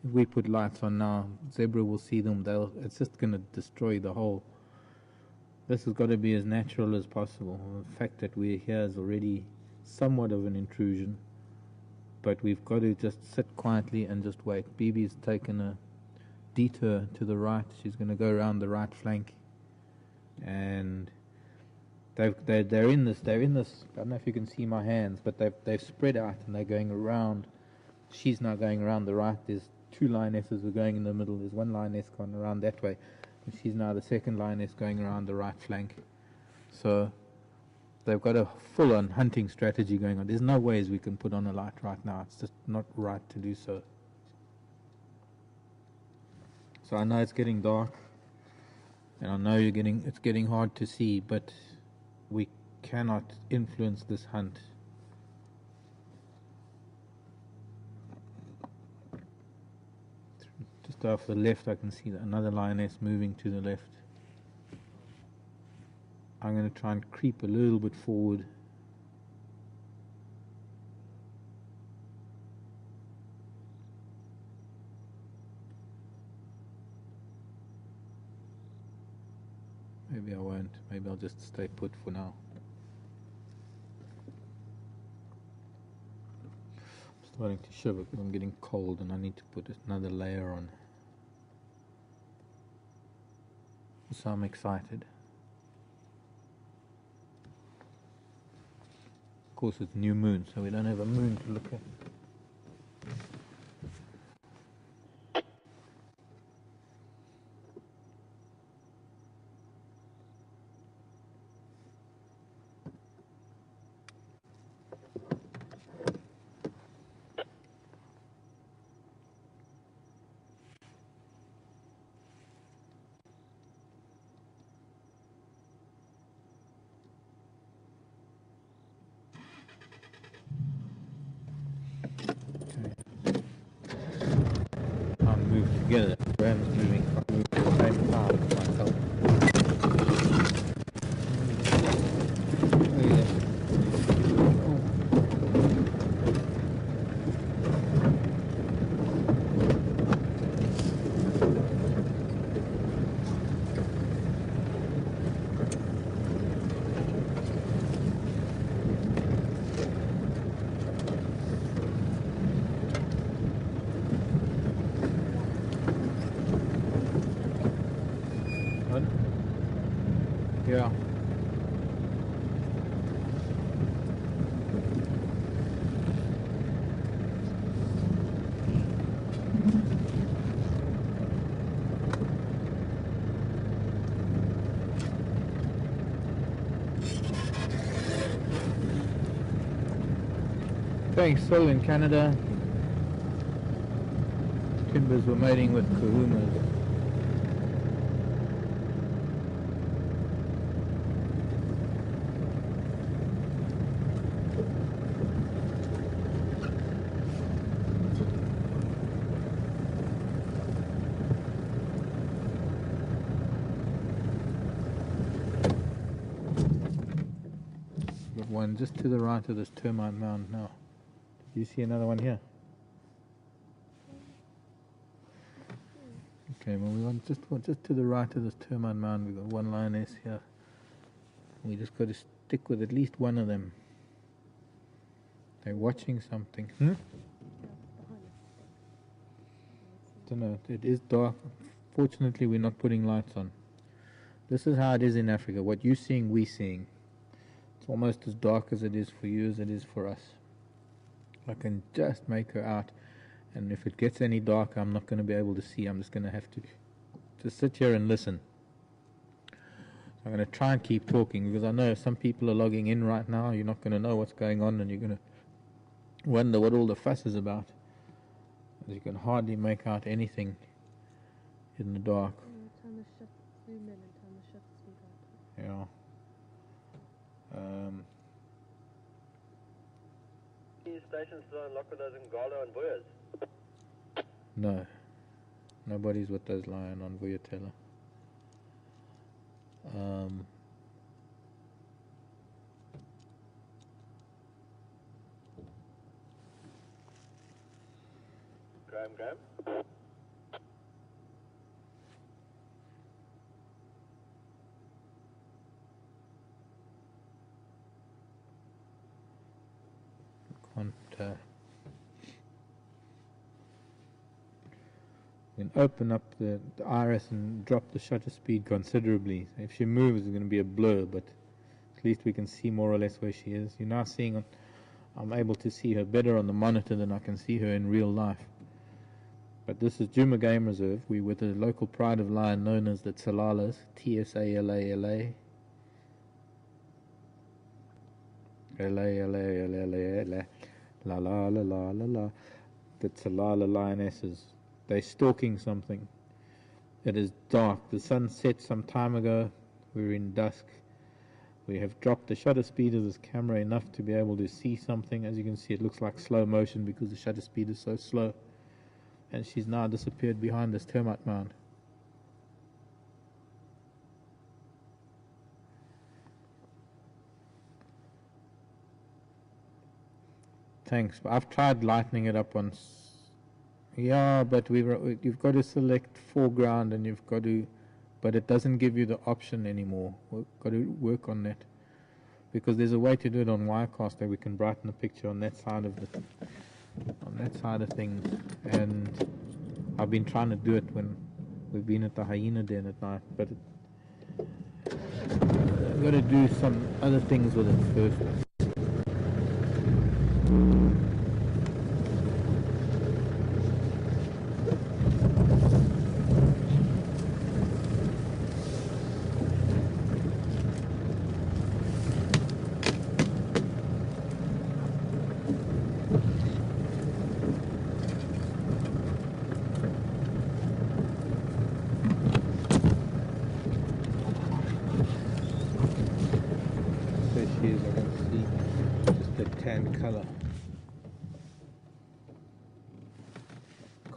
If we put lights on now, zebra will see them. It's just going to destroy the whole. This has got to be as natural as possible. The fact that we're here is already somewhat of an intrusion, but we've got to just sit quietly and just wait. Bibi's taken a detour to the right. She's going to go around the right flank, and they're in this. I don't know if you can see my hands, but they've spread out and they're going around. She's now going around the right. There's 2 lionesses who are going in the middle. There's 1 lioness going around that way, and she's now the second lioness going around the right flank. So they've got a full-on hunting strategy going on. There's no ways we can put on a light right now. It's just not right to do so. So I know it's getting dark, and I know it's getting hard to see, but we cannot influence this hunt. Just off the left, I can see another lioness moving to the left. I'm going to try and creep a little bit forward. Maybe I won't. Maybe I'll just stay put for now. I'm starting to shiver because I'm getting cold and I need to put another layer on. So I'm excited. Of course it's new moon, so we don't have a moon to look at. Together, Graham's moving at the same time as myself. Yeah. Thanks, Phil in Canada. Timbers were mating with kahumas. one just to the right of this termite mound now. Do you see another one here? Okay, well we want just to the right of this termite mound. We've got one lioness here. We just got to stick with at least one of them. They're watching something. Don't know. It is dark. Fortunately, we're not putting lights on. This is how it is in Africa. What you're seeing, we're seeing. It's almost as dark as it is for you as it is for us. I can just make her out. And if it gets any darker, I'm not going to be able to see. I'm just going to have to sit here and listen. So I'm going to try and keep talking, because I know some people are logging in right now. You're not going to know what's going on, and you're going to wonder what all the fuss is about. As you can hardly make out anything in the dark. Yeah. These stations still unlocked with those Ngalo and Boyas? No. Nobody's with those lion on Vuyatela. Graham? We can open up the iris and drop the shutter speed considerably. So if she moves, it's going to be a blur, but at least we can see more or less where she is. You're now seeing, I'm able to see her better on the monitor than I can see her in real life. But this is Djuma Game Reserve. We're with a local pride of lion known as the Tsalalas, Tsalala. La la la la la la. The Tsalala lionesses. They're stalking something. It is dark. The sun set some time ago. We're in dusk. We have dropped the shutter speed of this camera enough to be able to see something. As you can see, it looks like slow motion because the shutter speed is so slow. And she's now disappeared behind this termite mound. Thanks. I've tried lightening it up once. Yeah, but you've got to select foreground, and you've got to, but it doesn't give you the option anymore. We've got to work on that, because there's a way to do it on Wirecast that we can brighten the picture on that side of things. And I've been trying to do it when we've been at the hyena den at night, but I've got to do some other things with it first.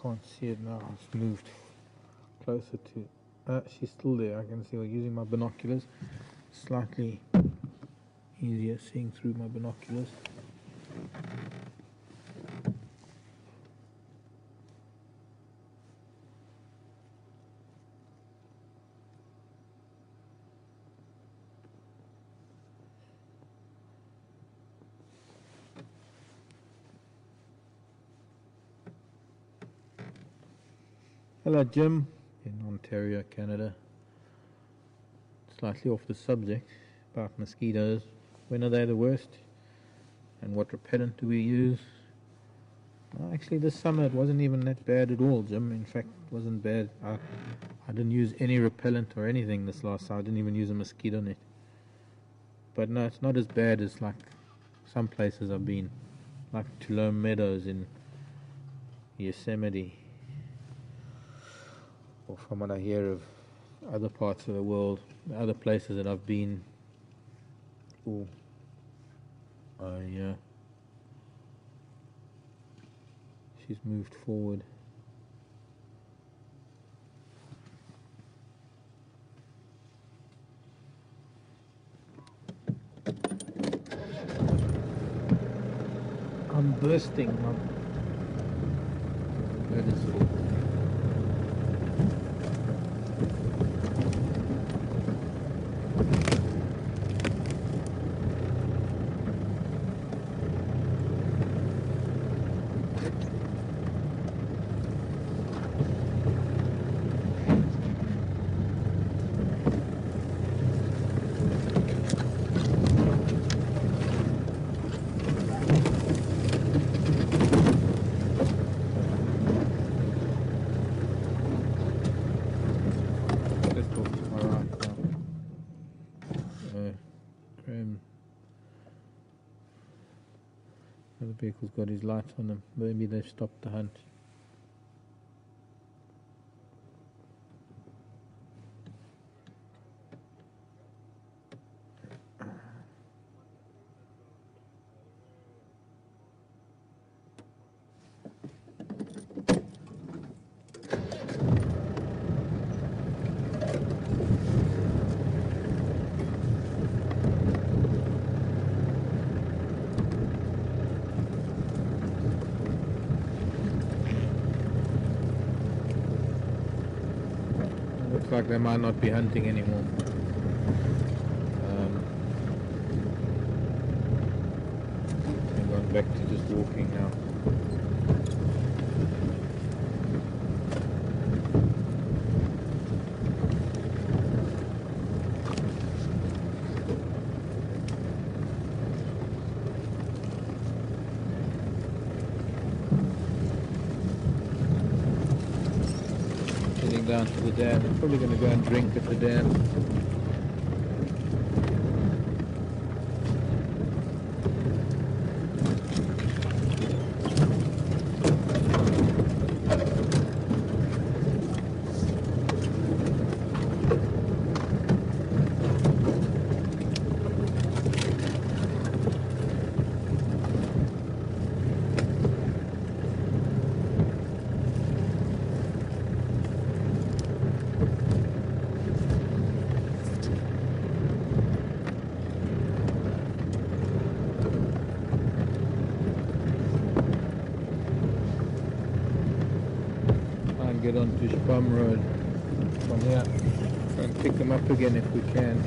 Can't see it now. It's moved closer to. She's still there. I can see her using my binoculars. Slightly easier seeing through my binoculars. Hello, Jim, in Ontario, Canada. Slightly off the subject about mosquitoes. When are they the worst? And what repellent do we use? Well, actually, this summer it wasn't even that bad at all, Jim. In fact, it wasn't bad. I didn't use any repellent or anything this last summer. I didn't even use a mosquito net. But no, it's not as bad as like some places I've been, like Tulum Meadows in Yosemite. Or from what I hear of other parts of the world, other places that I've been. Oh, she's moved forward. I'm bursting. That is full. The vehicle's got his lights on them. Maybe they've stopped the hunt. Looks like they might not be hunting anymore. They've gone back to just walking now. Heading down to the dam. I'm probably going to go and drink at the dam. Get onto Spum Road from here and pick them up again if we can.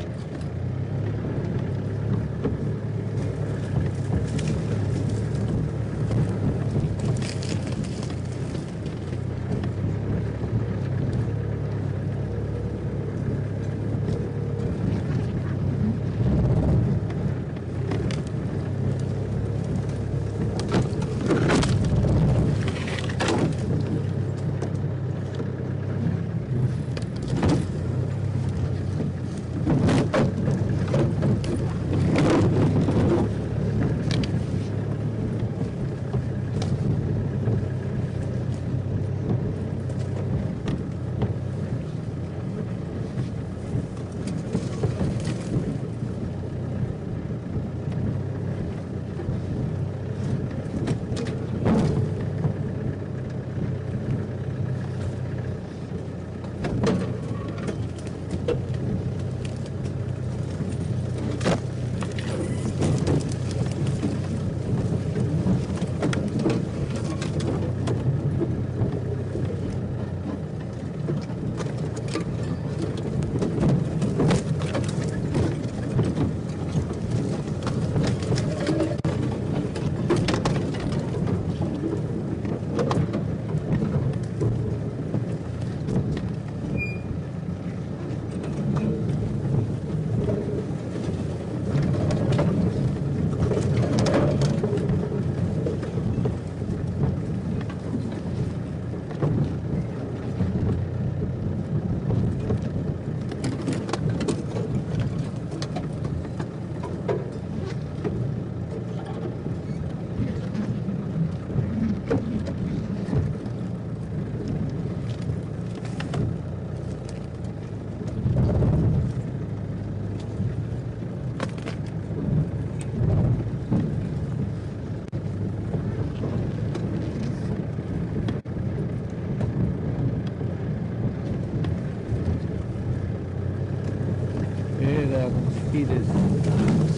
There's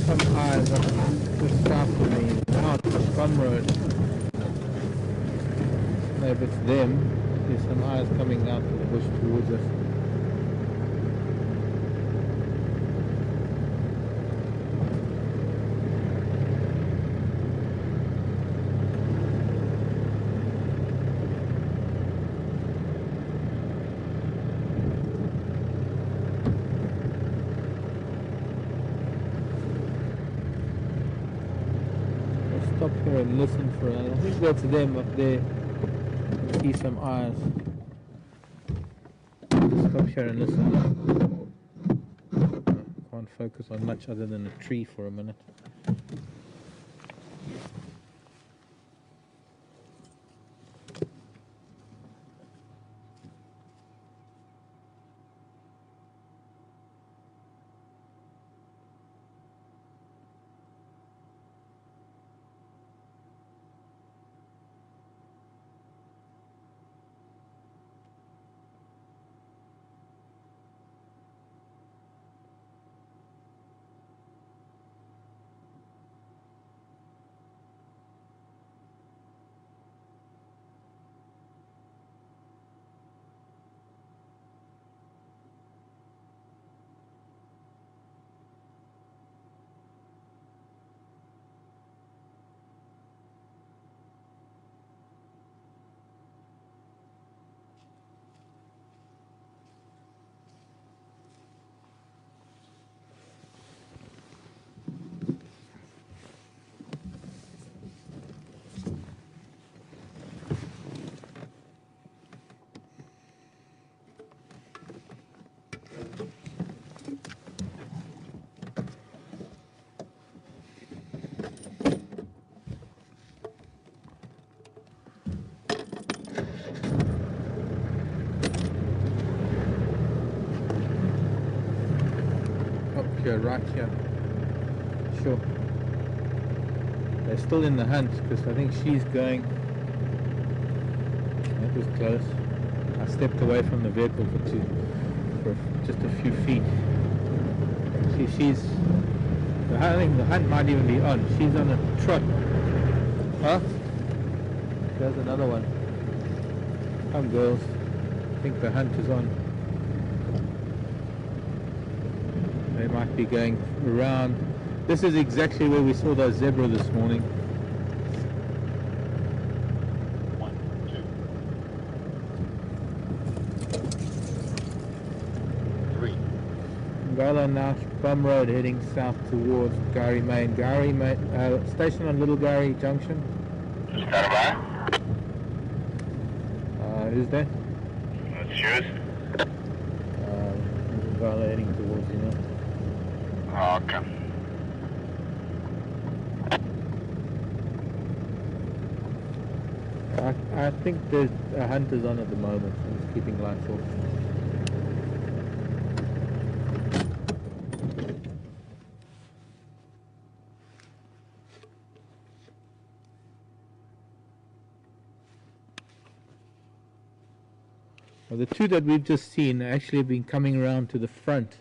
some eyes up just south of me. Now it's Bum Road. No, if it's them, there's some eyes coming out of the bush towards us. Stop here and listen for it. I think that's them up there. I see some eyes. Stop here and listen. Can't focus on much other than a tree for a minute. Here, right here. Sure. They're still in the hunt because I think she's going. That was close. I stepped away from the vehicle for just a few feet. She's. I think the hunt might even be on. She's on a trot. Huh? There's another one. Come, girls. I think the hunt is on. They might be going around. This is exactly where we saw those zebra this morning. 1, 2, 3. Ngala now, Bum Road heading south towards Gary Main. Gary Main, station on Little Gary Junction. Stand by. Who's that? That's yours. Ngala heading towards you now. Okay. I think there's a hunters on at the moment, so I'm just keeping lights off. Well, the two that we've just seen actually have been coming around to the front.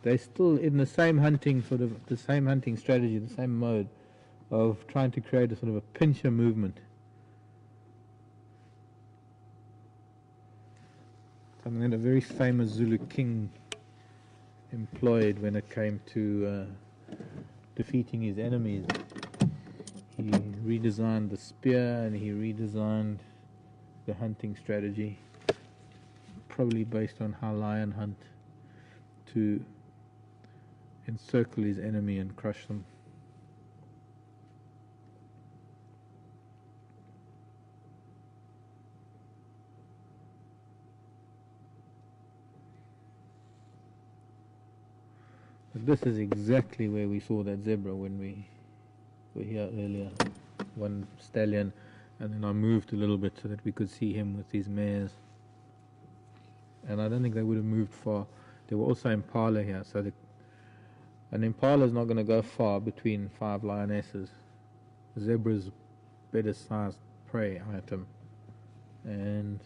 They're still in the same hunting the same hunting strategy, the same mode of trying to create a sort of a pincher movement. Something that a very famous Zulu king employed when it came to defeating his enemies. He redesigned the spear and he redesigned the hunting strategy, probably based on how lion hunt, to encircle his enemy and crush them. But this is exactly where we saw that zebra when we were here earlier. One stallion, and then I moved a little bit so that we could see him with his mares. And I don't think they would have moved far. There were also impala here, so an impala is not going to go far between 5 lionesses. The zebra's better sized prey item, and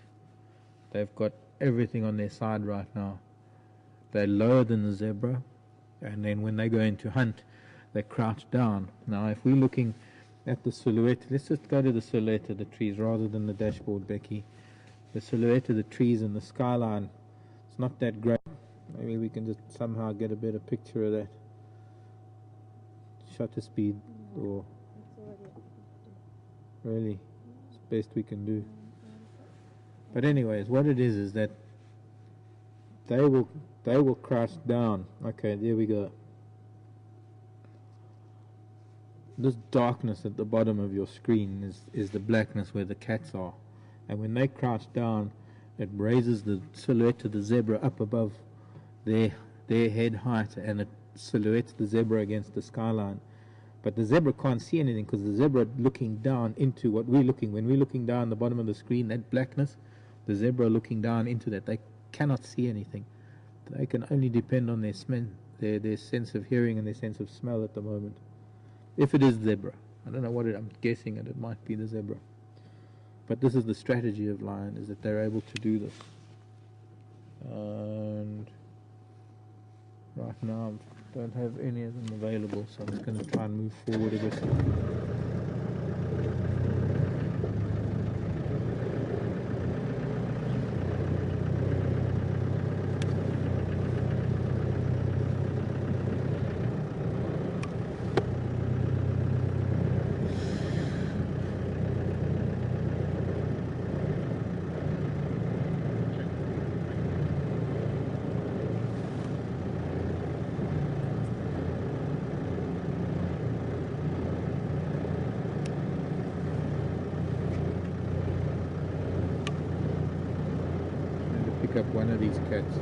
they've got everything on their side right now. They're lower than the zebra, and then when they go into hunt, they crouch down. Now, if we're looking at the silhouette. Let's just go to the silhouette of the trees rather than the dashboard, Becky. The silhouette of the trees and the skyline, it's not that great. Maybe we can just somehow get a better picture of that. Shutter speed, or It's already at 50. really, it's the best we can do. But anyways, what it is that they will crash down. Okay, there we go. This darkness at the bottom of your screen is the blackness where the cats are. And when they crouch down, it raises the silhouette of the zebra up above their head height, and it silhouettes the zebra against the skyline. But the zebra can't see anything because the zebra looking down into what we're looking. When we're looking down the bottom of the screen, that blackness, the zebra looking down into that, they cannot see anything. They can only depend on their sense of hearing and their sense of smell at the moment. If it is zebra. I don't know what I'm guessing it might be the zebra. But this is the strategy of lion, is that they're able to do this. And right now I don't have any of them available, so I'm just going to try and move forward a bit. Pick up one of these cats.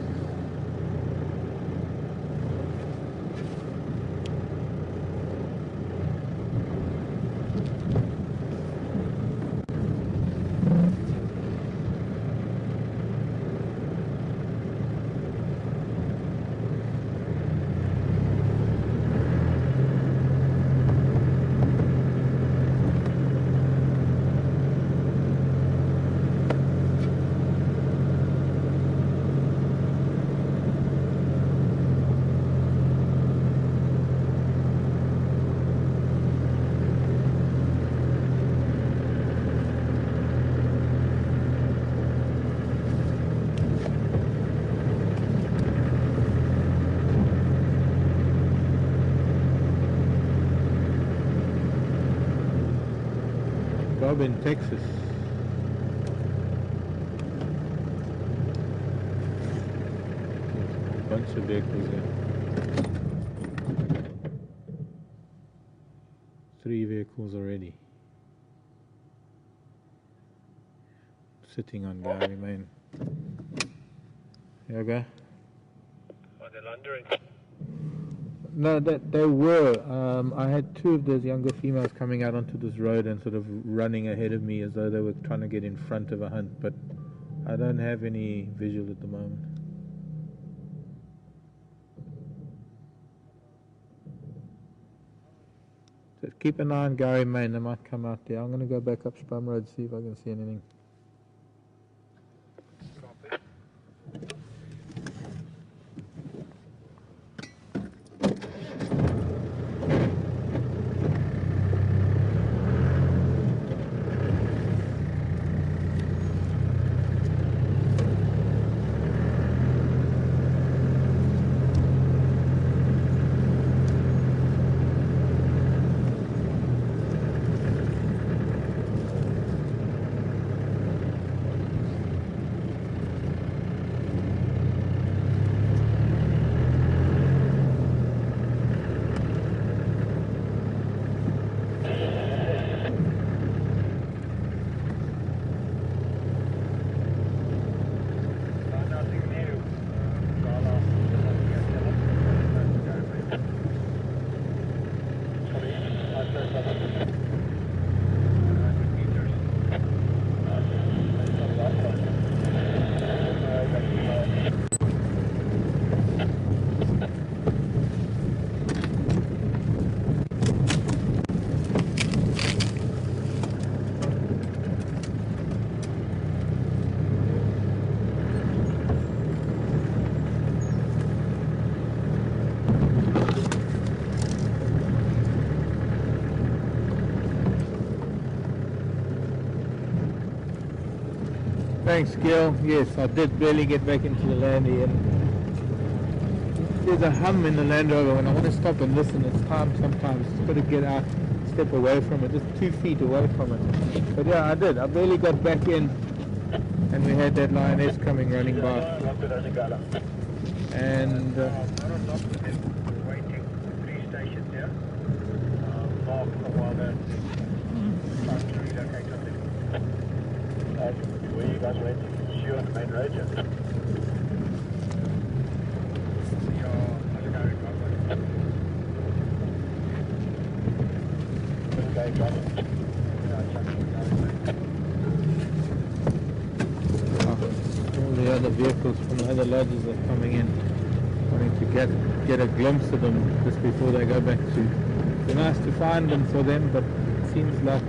Bob in Texas. A bunch of vehicles there. 3 vehicles already. Sitting on Gary Main. Yoga? Are they landering? No, they were. I had 2 of those younger females coming out onto this road and sort of running ahead of me as though they were trying to get in front of a hunt, but I don't have any visual at the moment. So keep an eye on Gary Main, they might come out there. I'm going to go back up Spum Road, see if I can see anything. Thanks, Gil. Yes, I did barely get back into the Land and there's a hum in the Land Rover when I want to stop and listen. It's time sometimes. It's got to get out, step away from it, just 2 feet away from it. But yeah, I did. I barely got back in and we had that lioness coming running by. And waiting 3 stations here. Mark for a while there. Trying to relocate on it. Where you guys waiting? You on the main road, yeah? all the other vehicles from the other lodges are coming in, wanting to get a glimpse of them just before they go back to. It's nice to find them for them, but it seems like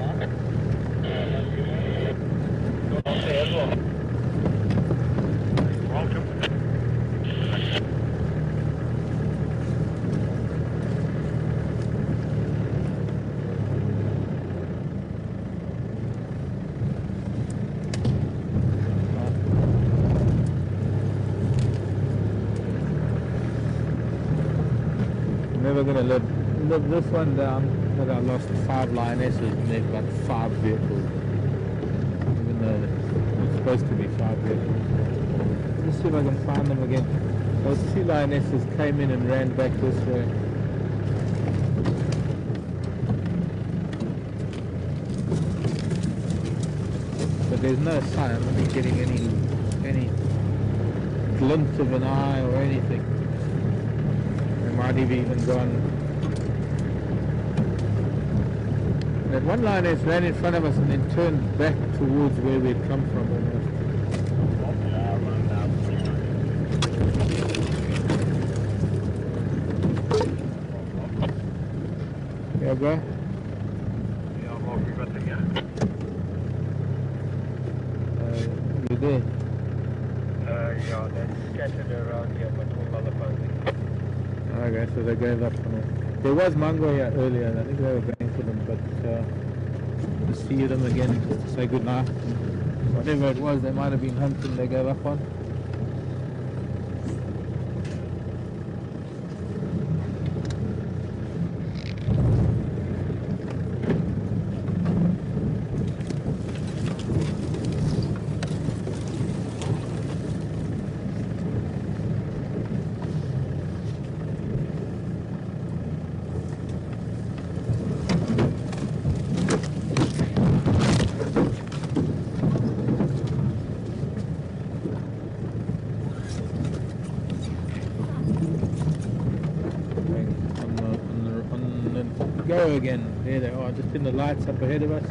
never going to live this one down, but I lost 5 lionesses and they've got 5 vehicles, even though it's supposed to be 5 vehicles. Let's see if I can find them again. Those 2 lionesses came in and ran back this way. But there's no sign. I'm not getting any glimpse of an eye or anything. Might have even gone. That one lioness ran in front of us and then turned back towards where we'd come from almost. Yeah, bro? Yeah, Mark, we got them, yeah? You're there? Yeah, they're scattered around here, but all other phones. Okay, so they gave up on it. There was mango here earlier, and I think they were going for them, but to see them again, just to say goodnight. Whatever it was, they might have been hunting, they gave up on. Go again. There they are, just in the lights up ahead of us.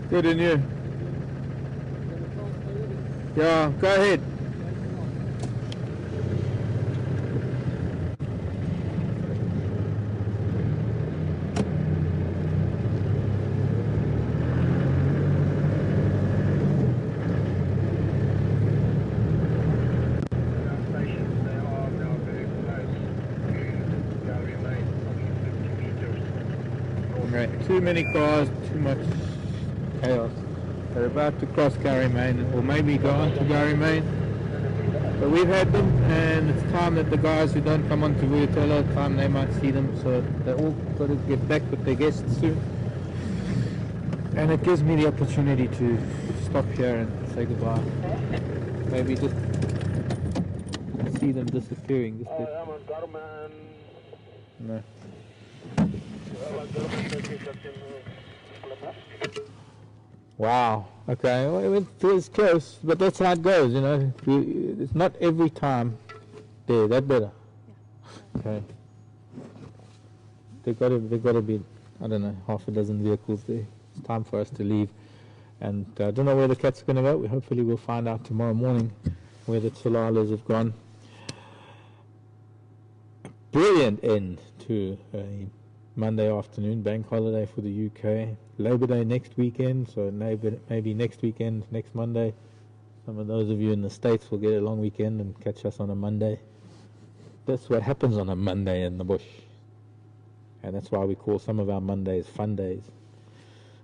Good, and you? Yeah, go ahead. Right, too many cars, too much chaos. They're about to cross Gary Main, or maybe go on to Gary Main. But we've had them, and it's time that the guys who don't come on to Tsalala, time they might see them. So they all got to get back with their guests soon. And it gives me the opportunity to stop here and say goodbye. Maybe just see them disappearing. Just no. Wow. Okay. Well, it was close, but that's how it goes, you know. It's not every time there. That better. Yeah. Okay. There got to be, I don't know, half a dozen vehicles there. It's time for us to leave, and I don't know where the cats are going to go. Hopefully, we'll find out tomorrow morning where the Tsalalas have gone. A brilliant end to a Monday afternoon, bank holiday for the UK. Labour Day next weekend, so maybe next weekend, next Monday. Some of those of you in the States will get a long weekend and catch us on a Monday. That's what happens on a Monday in the bush. And that's why we call some of our Mondays fun days.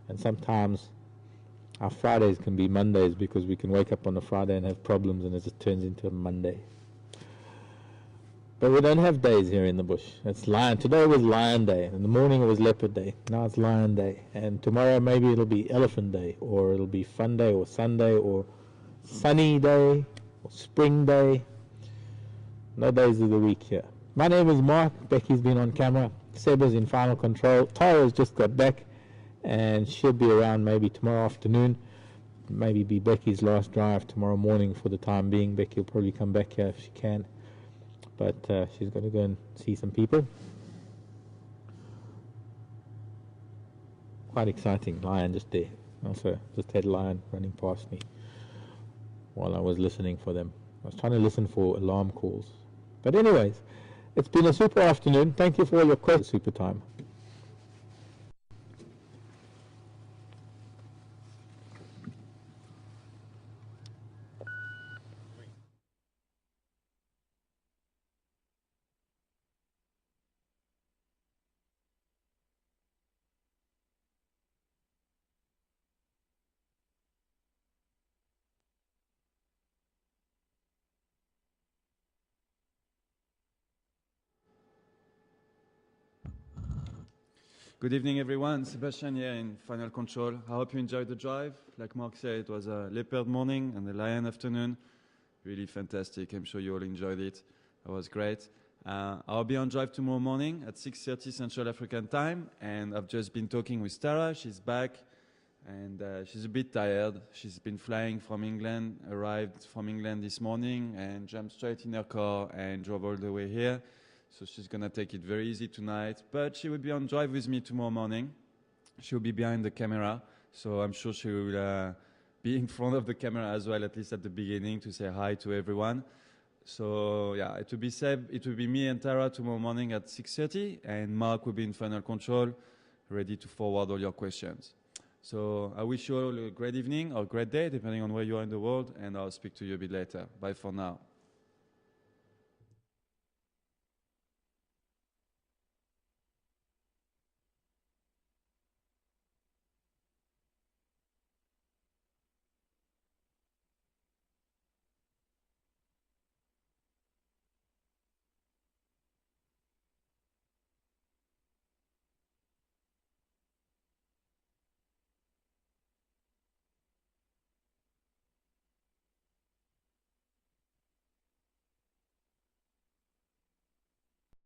And sometimes our Fridays can be Mondays because we can wake up on a Friday and have problems and it just turns into a Monday. But we don't have days here in the bush. It's lion. Today was Lion Day. In the morning it was Leopard Day. Now it's Lion Day. And tomorrow maybe it'll be Elephant Day, or it'll be Fun Day, or Sunday, or Sunny Day, or Spring Day. No days of the week here. My name is Mark. Becky's been on camera. Seb is in final control. Tara's just got back, and she'll be around maybe tomorrow afternoon. Maybe be Becky's last drive tomorrow morning for the time being. Becky will probably come back here if she can. But she's got to go and see some people. Quite exciting. Lion just there. Also, just had Lion running past me while I was listening for them. I was trying to listen for alarm calls. But anyways, it's been a super afternoon. Thank you for all your questions. Super time. Good evening, everyone. Sebastian here in Final Control. I hope you enjoyed the drive. Like Mark said, it was a leopard morning and a lion afternoon. Really fantastic. I'm sure you all enjoyed it. It was great. I'll be on drive tomorrow morning at 6:30 Central African time. And I've just been talking with Tara. She's back. And she's a bit tired. She's been flying from England, arrived from England this morning, and jumped straight in her car and drove all the way here. So she's going to take it very easy tonight. But she will be on drive with me tomorrow morning. She'll be behind the camera. So I'm sure she will be in front of the camera as well, at least at the beginning, to say hi to everyone. So yeah, it will be Seb, it will be me and Tara tomorrow morning at 6:30. And Mark will be in final control, ready to forward all your questions. So I wish you all a great evening or a great day, depending on where you are in the world. And I'll speak to you a bit later. Bye for now.